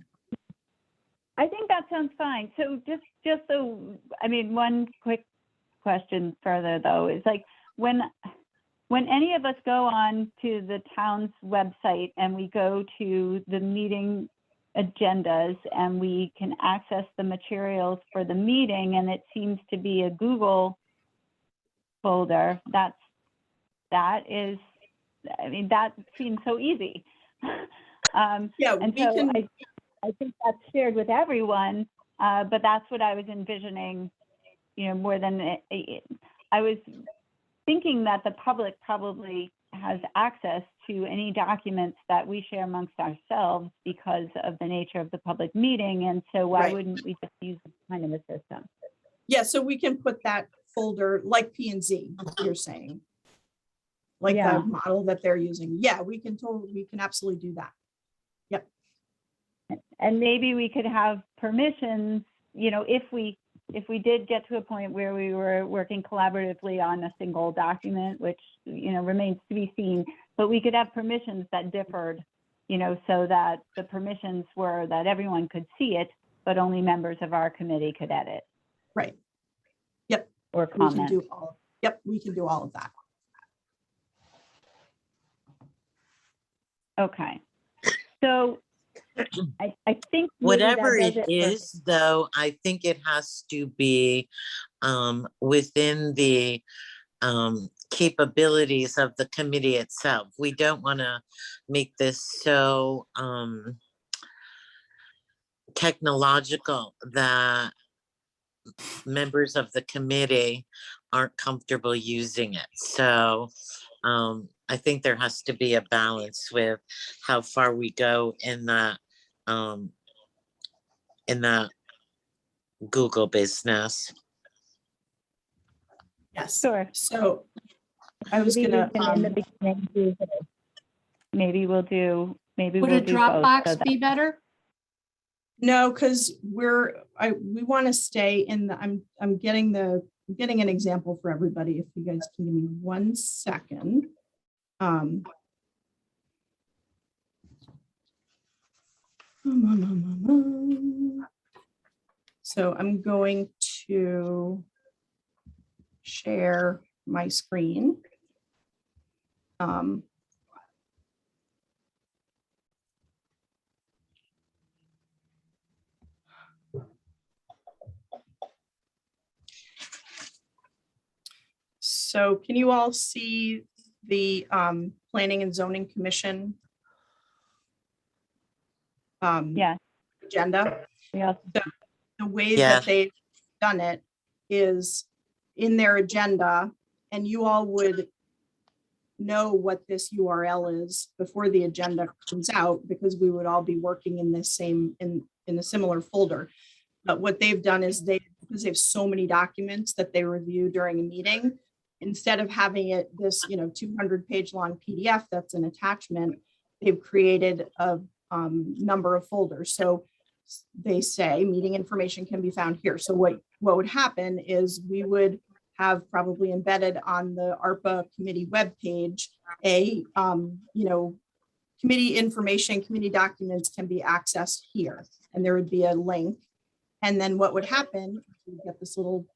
I think that sounds fine. So just so, one quick question further though, is like, when any of us go on to the town's website and we go to the meeting agendas and we can access the materials for the meeting, and it seems to be a Google folder, that seems so easy. Yeah, And we so can. I think that's shared with everyone, but that's what I was envisioning, more than I was thinking that the public probably has access to any documents that we share amongst ourselves because of the nature of the public meeting. And so why Right. wouldn't we just use this kind of a system? Yeah, so we can put that folder like P&Z, you're saying. Like Yeah. the model that they're using. Yeah, we can absolutely do that. Yep. And maybe we could have permissions, if we did get to a point where we were working collaboratively on a single document, which, remains to be seen, but we could have permissions that differed, so that the permissions were that everyone could see it, but only members of our committee could edit. Right. Yep. Or We can comment. do we can do all of that. Okay. So I think maybe that Whatever does it for- is, though, I think it has to be within the capabilities of the committee itself. We don't want to make this so technological that members of the committee aren't comfortable using it. So I think there has to be a balance with how far we go in the Google business. Yes. Sure. So I was Maybe we gonna, can in the beginning do this. Maybe we'll do Would a both. so Dropbox that- be better? no, because we want to stay in the, I'm getting an example for everybody. If you guys can give me 1 second. So I'm going to share my screen. So can you all see the Planning and Zoning Commission Yeah, agenda? we also, The way Yeah. that they've done it is in their agenda, and you all would know what this URL is before the agenda comes out, because we would all be working in this same, in a similar folder. But what they've done is because they have so many documents that they review during a meeting, instead of having it this, 200-page long PDF that's an attachment, they've created a number of folders. So they say meeting information can be found here. So what would happen is we would have probably embedded on the ARPA committee webpage committee information, committee documents can be accessed here, and there would be a link. And then what would happen, you get this little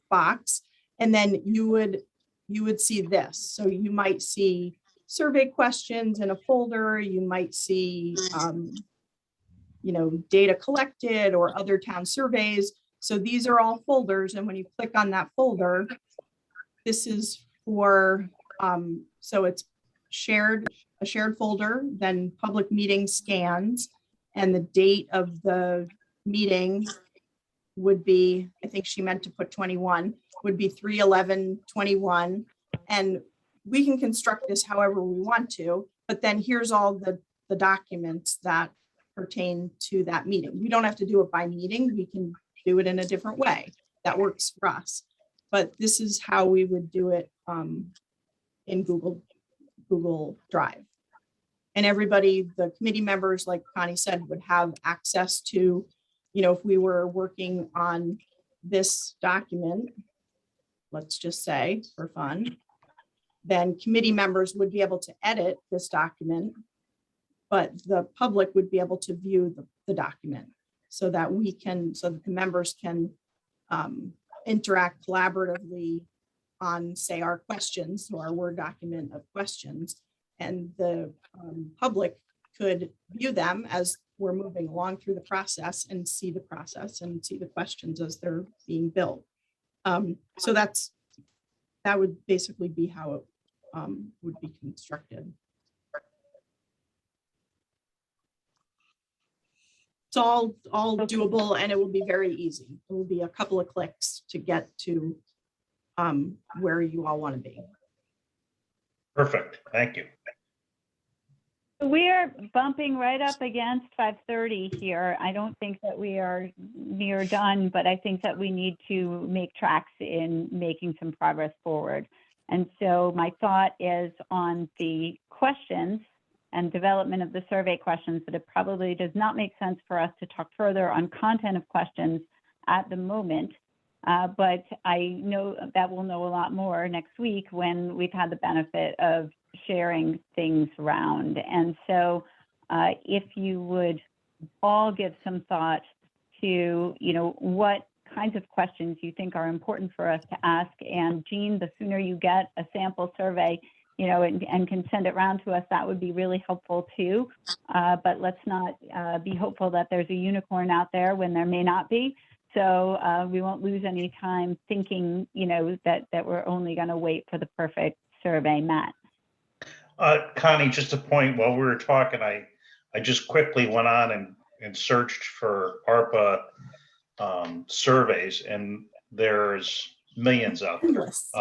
box, and then you would see this. So you might see survey questions in a folder. You might see, data collected or other town surveys. So these are all folders. And when you click on that folder, this is for, so it's a shared folder, then public meeting scans, and the date of the meeting would be, I think she meant to put 21, would be 3/11/21. And we can construct this however we want to, but then here's all the documents that pertain to that meeting. We don't have to do it by meeting. We can do it in a different way. That works for us. But this is how we would do it in Google Drive. And everybody, the committee members, like Connie said, would have access to, if we were working on this document, let's just say for fun, then committee members would be able to edit this document, but the public would be able to view the document so that the members can interact collaboratively on, say, our questions, or our Word document of questions, and the public could view them as we're moving along through the process and see the process and see the questions as they're being built. So that would basically be how it would be constructed. It's all doable, and it will be very easy. It will be a couple of clicks to get to where you all want to be. Perfect. Thank you. we are bumping right up against 5:30 here. I don't think that we are near done, but I think that we need to make tracks in making some progress forward. And so my thought is on the questions and development of the survey questions, that it probably does not make sense for us to talk further on content of questions at the moment. But I know that we'll know a lot more next week when we've had the benefit of sharing things around. And so if you would all give some thought to, what kinds of questions you think are important for us to ask. And Jean, the sooner you get a sample survey and can send it around to us, that would be really helpful too. But let's not be hopeful that there's a unicorn out there when there may not be. So we won't lose any time thinking, that we're only going to wait for the perfect survey, Matt. Connie, just a point, while we were talking, I just quickly went on and searched for ARPA surveys, and there's millions out there. Endless.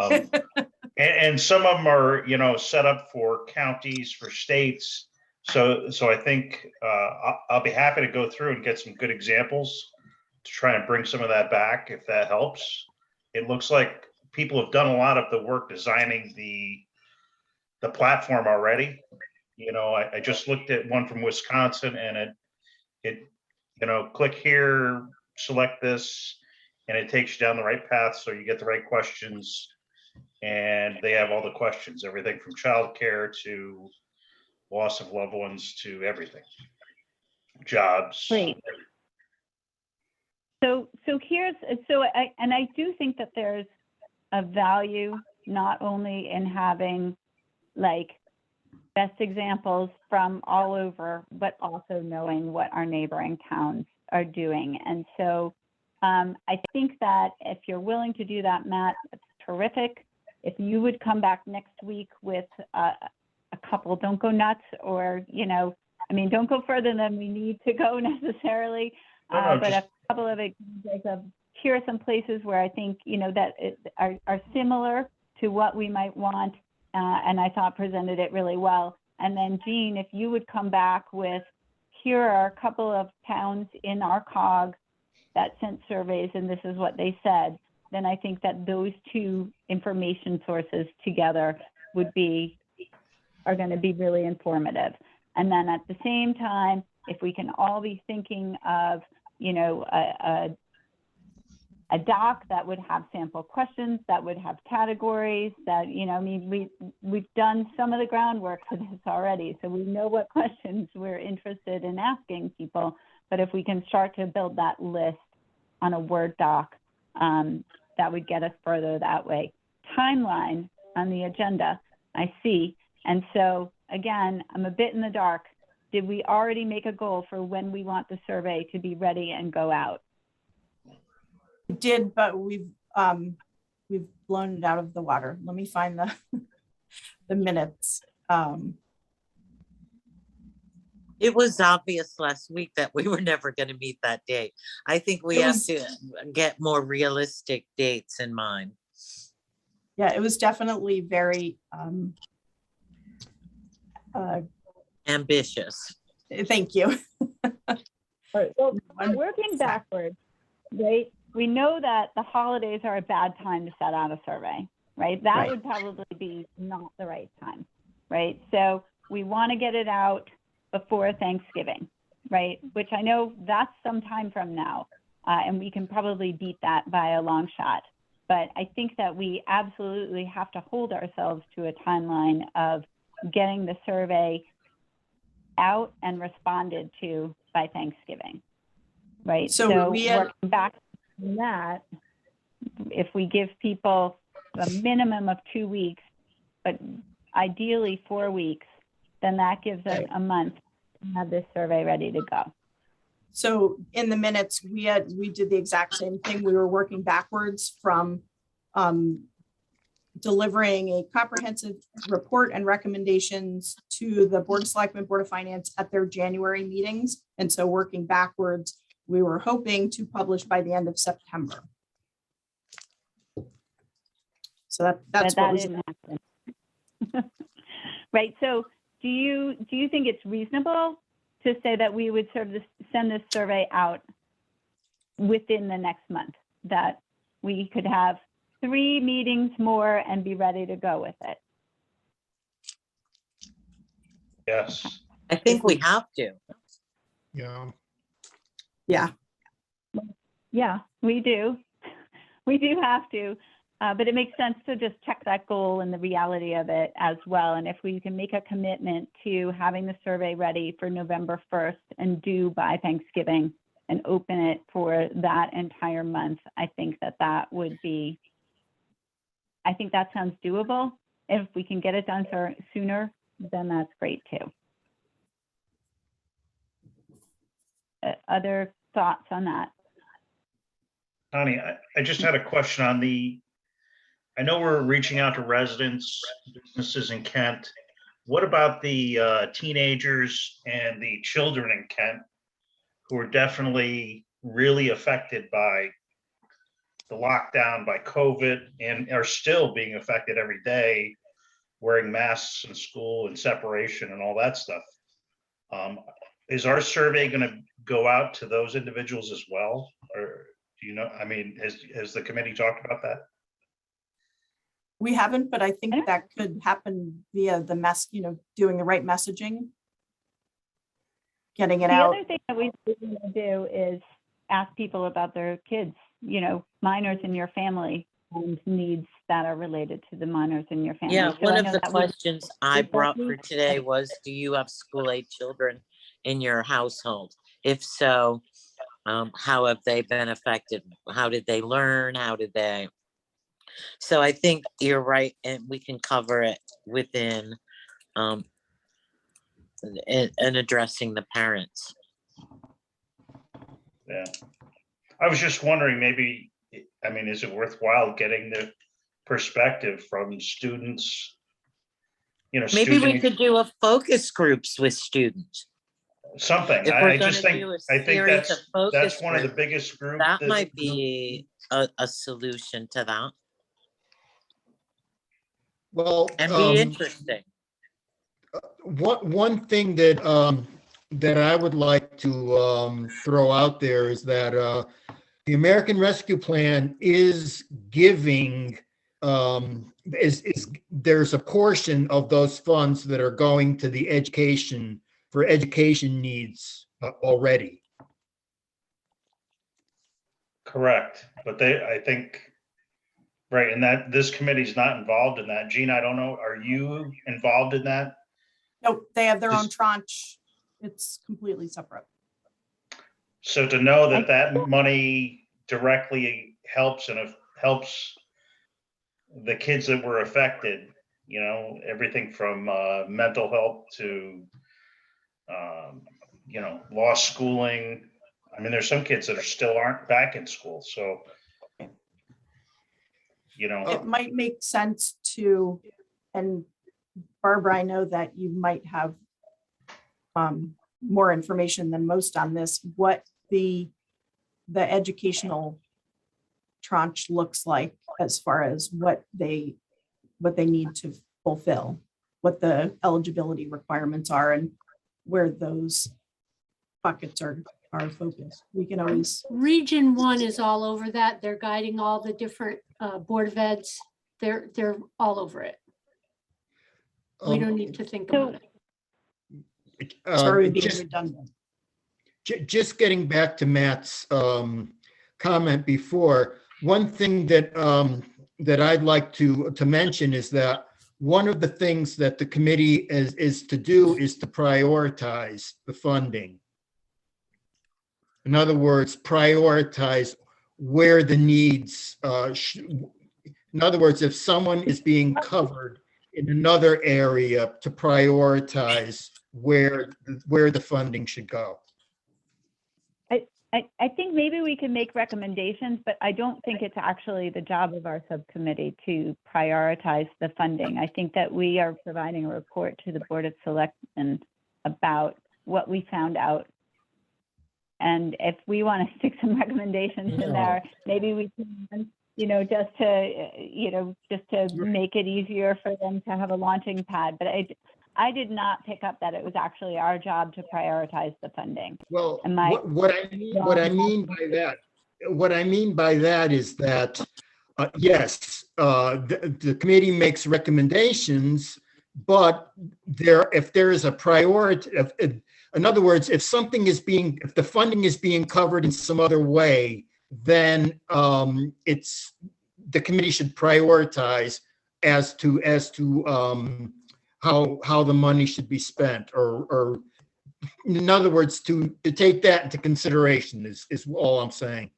And some of them are, set up for counties, for states. So I think I'll be happy to go through and get some good examples to try and bring some of that back if that helps. It looks like people have done a lot of the work designing the platform already. I just looked at one from Wisconsin, and it click here, select this, and it takes you down the right path so you get the right questions. And they have all the questions, everything from childcare to loss of loved ones to everything, jobs. Great. So I do think that there's a value not only in having like best examples from all over, but also knowing what our neighboring towns are doing. And so I think that if you're willing to do that, Matt, it's terrific. If you would come back next week with a couple, don't go nuts, or, don't go further than we need to go necessarily, but a couple of examples of here are some places where I think, that are similar to what we might want, and I thought presented it really well. And then Jean, if you would come back with, here are a couple of towns in our COG that sent surveys and this is what they said, then I think that those two information sources together are going to be really informative. And then at the same time, if we can all be thinking of, a doc that would have sample questions, that would have categories, that, we've done some of the groundwork for this already. So we know what questions we're interested in asking people. But if we can start to build that list on a Word doc, that would get us further that way. Timeline on the agenda, I see. And so again, I'm a bit in the dark. Did we already make a goal for when we want the survey to be ready and go out? We did, but we've blown it out of the water. Let me find the minutes. It was obvious last week that we were never going to meet that date. I think we have to get more realistic dates in mind. Yeah, it was definitely very ambitious. Thank you. All right, well, working backwards, right? We know that the holidays are a bad time to set out a survey, right? That would probably be not the right time, right? So we want to get it out before Thanksgiving, right? Which I know that's some time from now, and we can probably beat that by a long shot. But I think that we absolutely have to hold ourselves to a timeline of getting the survey out and responded to by Thanksgiving, right? So we had, working back from that, if we give people a minimum of 2 weeks, but ideally 4 weeks, then that gives us a month to have this survey ready to go. So in the minutes, we did the exact same thing. We were working backwards from delivering a comprehensive report and recommendations to the Board of Selectmen, Board of Finance at their January meetings. And so working backwards, we were hoping to publish by the end of September. So that's what was. Right. So do you think it's reasonable to say that we would send this survey out within the next month, that we could have 3 meetings more and be ready to go with it? Yes. I think we have to. Yeah. Yeah. Yeah, we do. We do have to. But it makes sense to just check that goal and the reality of it as well. And if we can make a commitment to having the survey ready for November 1st and due by Thanksgiving and open it for that entire month, I think that would be, I think that sounds doable. if we can get it done sooner, then that's great too. Other thoughts on that? Connie, I just had a question on I know we're reaching out to residents, businesses in Kent. What about the teenagers and the children in Kent who are definitely really affected by the lockdown, by COVID, and are still being affected every day, wearing masks in school and separation and all that stuff? Is our survey going to go out to those individuals as well? Or do you know, I mean, has the committee talked about that? We haven't, but I think that could happen via the doing the right messaging. Getting it The out. other thing that we want to do is ask people about their kids, minors in your family and needs that are related to the minors in your family. Yeah, So one I of know the that was- questions I brought for Exactly. today was, do you have school-age children in your household? If so, how have they been affected? How did they learn? How did they? So I think you're right, and we can cover it within and addressing the parents. Yeah. I was just wondering, maybe, I mean, is it worthwhile getting the perspective from students? Maybe we could do a focus groups with students. Something. If we're I just gonna think, do a I think series of focus that's one of the groups, biggest groups. that might be a solution to that Well, and be interesting. one thing that I would like to throw out there is that the American Rescue Plan is giving there's a portion of those funds that are going to the education needs already. Correct, but I think, right, and that this committee's not involved in that. Gene, I don't know, are you involved in that? Nope, they have their own Just- tranche. It's completely separate. So to know that that money directly helps helps the kids that were affected, everything from mental health to, lost schooling. I mean, there's some kids that still aren't back in school, so, It might make sense to, and Barbara, I know that you might have more information than most on this, what the educational tranche looks like as far as what they need to fulfill, what the eligibility requirements are, and where those buckets are focused. We can always, Region 1 is all over that. They're guiding all the different Board of Eds. They're all over it. We don't need to think about it. sorry, being redundant. Just getting back to Matt's comment before, one thing that I'd like to mention is that one of the things that the committee is to do is to prioritize the funding. In other words, prioritize where the needs. In other words, if someone is being covered in another area, to prioritize where the funding should go. I think maybe we can make recommendations, but I don't think it's actually the job of our subcommittee to prioritize the funding. I think that we are providing a report to the Board of Selectmen about what we found out. And if we want to stick some recommendations in there, maybe we can, just to make it easier for them to have a launching pad. But I did not pick up that it was actually our job to prioritize the funding. Well, Am I what I mean by that is that yes, the committee makes recommendations, but if there is a priority, in other words, if the funding is being covered in some other way, then the committee should prioritize as to how the money should be spent, or in other words, to take that into consideration is all I'm saying.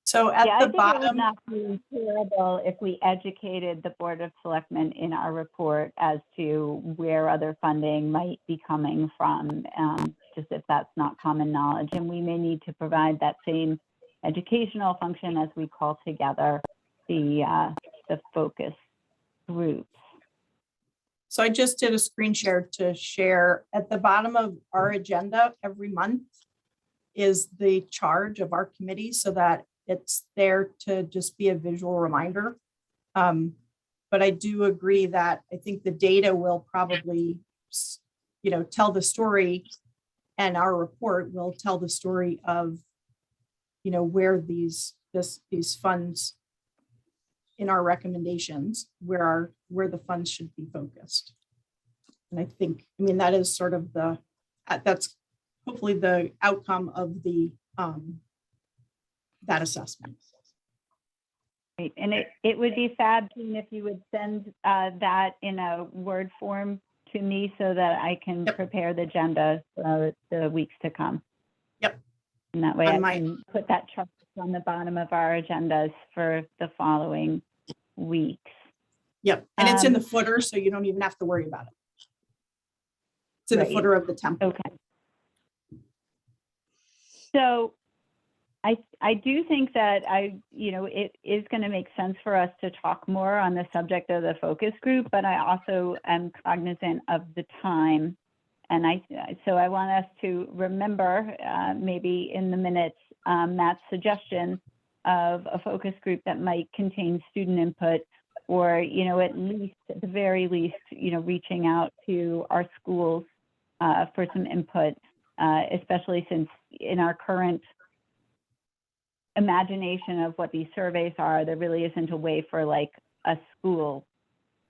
So at Yeah, I the think it would bottom, not be terrible if we educated the Board of Selectmen in our report as to where other funding might be coming from, just if that's not common knowledge. And we may need to provide that same educational function as we call together the focus groups. so I just did a screen share to share at the bottom of our agenda every month is the charge of our committee so that it's there to just be a visual reminder. But I do agree that I think the data will probably, tell the story, and our report will tell the story of, where these funds in our recommendations, where the funds should be focused. And I think, that is sort of that's hopefully the outcome of the that assessment. Great. And it would be fab, Jean, if you would send that in a Word form to me so that I can prepare the agenda the weeks to come. Yep. And that way I On my- can put that chart on the bottom of our agendas for the following weeks. Yep, and it's in the footer, so you don't even have to worry about it. It's in the Right. footer of the template. Okay. So I do think that it is going to make sense for us to talk more on the subject of the focus group, but I also am cognizant of the time. And so I want us to remember maybe in the minutes, Matt's suggestion of a focus group that might contain student input, or, at the very least, reaching out to our schools for some input, especially since in our current imagination of what these surveys are, there really isn't a way for like a school,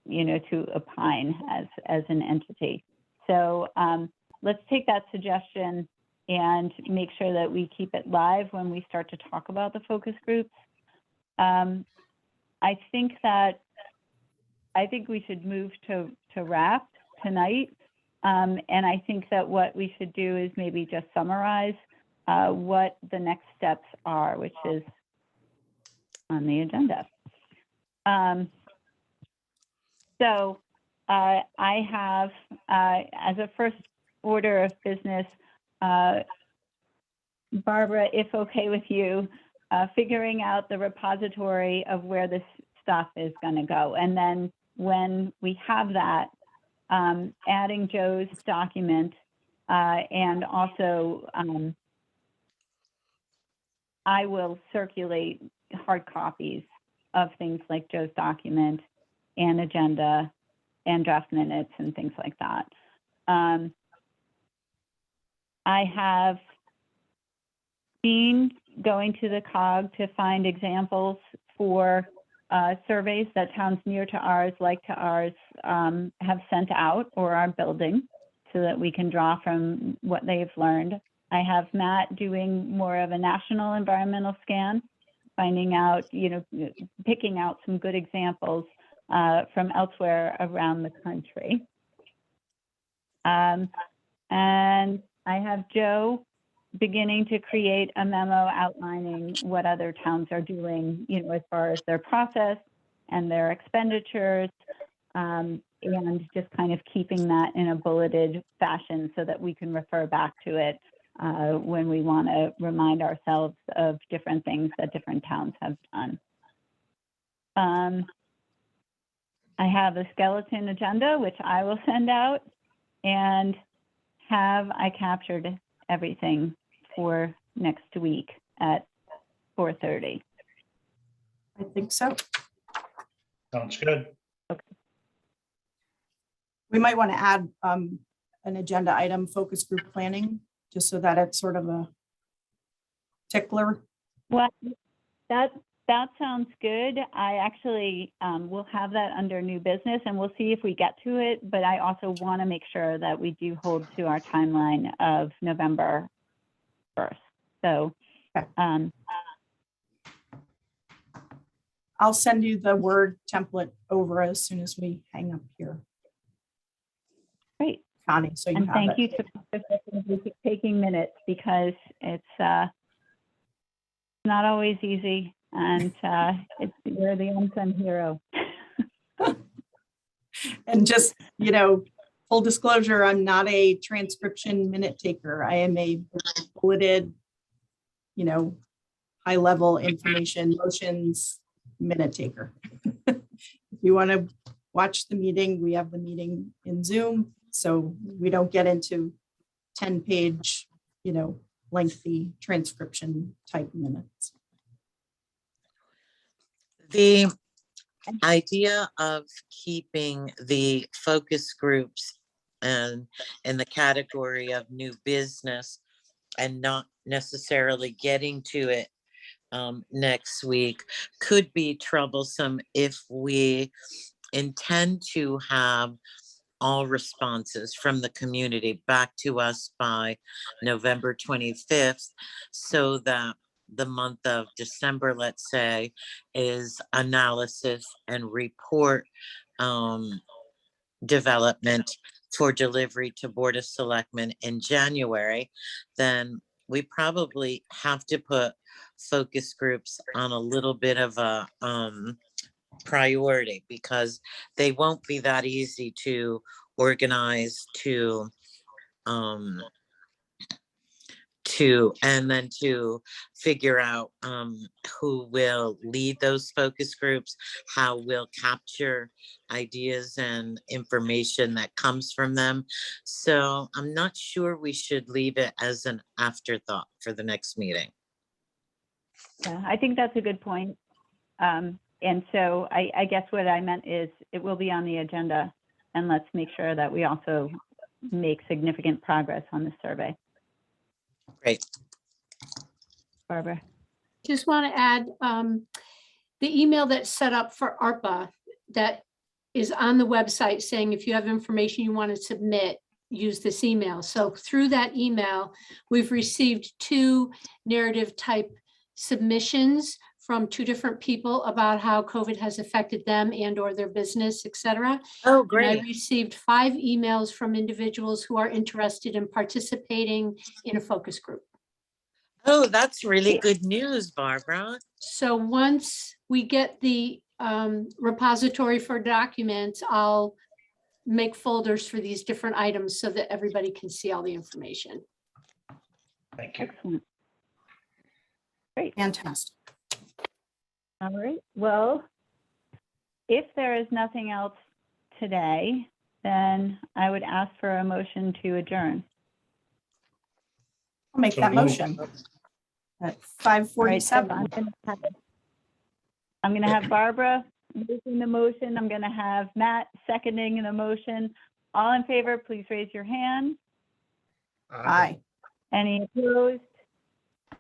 to opine as an entity. So let's take that suggestion and make sure that we keep it live when we start to talk about the focus groups. I think we should move to wrap tonight. And I think that what we should do is maybe just summarize what the next steps are, which is on the agenda. So I have, as a first order of business, Barbara, if okay with you, figuring out the repository of where this stuff is going to go. And then when we have that, adding Joe's document, and also I will circulate hard copies of things like Joe's document and agenda and draft minutes and things like that. I have been going to the COG to find examples for surveys that towns near to ours, like to ours, have sent out or are building so that we can draw from what they've learned. I have Matt doing more of a national environmental scan, finding out, picking out some good examples from elsewhere around the country. And I have Joe beginning to create a memo outlining what other towns are doing, as far as their process and their expenditures, and just kind of keeping that in a bulleted fashion so that we can refer back to it when we want to remind ourselves of different things that different towns have done. I have a skeleton agenda, which I will send out, and have I captured everything for next week at 4:30? I think so. Sounds good. We might want to add an agenda item, focus group planning, just so that it's sort of a tickler. Well, that sounds good. I actually will have that under new business, and we'll see if we get to it. But I also want to make sure that we do hold to our timeline of November 1st. So I'll send you the Word template over as soon as we hang up here, great. Connie, so you And have thank it. you to taking minutes, because it's not always easy, and you're the unsung hero. And just, full disclosure, I'm not a transcription minute taker. I am a bulleted, high level information motions minute taker. If you want to watch the meeting, we have the meeting in Zoom, so we don't get into 10-page, lengthy transcription type minutes. The idea of keeping the focus groups and in the category of new business and not necessarily getting to it next week could be troublesome if we intend to have all responses from the community back to us by November 25th, so that the month of December, let's say, is analysis and report development for delivery to Board of Selectmen in January, then we probably have to put focus groups on a little bit of a priority, because they won't be that easy to organize and then to figure out who will lead those focus groups, how we'll capture ideas and information that comes from them. So I'm not sure we should leave it as an afterthought for the next meeting. Yeah, I think that's a good point. And so I guess what I meant is it will be on the agenda, and let's make sure that we also make significant progress on the survey. Great. Barbara. Just want to add the email that's set up for ARPA that is on the website saying if you have information you want to submit, use this email. So through that email, we've received 2 narrative type submissions from 2 different people about how COVID has affected them and or their business, et cetera. Oh, And I great. received 5 emails from individuals who are interested in participating in a focus group. Oh, that's really good news, Barbara. So once we get the repository for documents, I'll make folders for these different items so that everybody can see all the information. Thank you. Excellent. Great. Fantastic. All right. Well, if there is nothing else today, then I would ask for a motion to adjourn. I'll make So that moved. motion at All right, so 5:47. I'm going to have Barbara making the motion. I'm going to have Matt seconding the motion. All in favor, please raise your hand. Aye. Any opposed?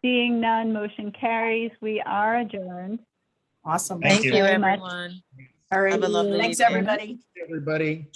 Seeing none, motion carries. We are adjourned. Awesome. Thank Thank you. you, very much. everyone. All right. Have a lovely Thanks, evening. everybody. Everybody.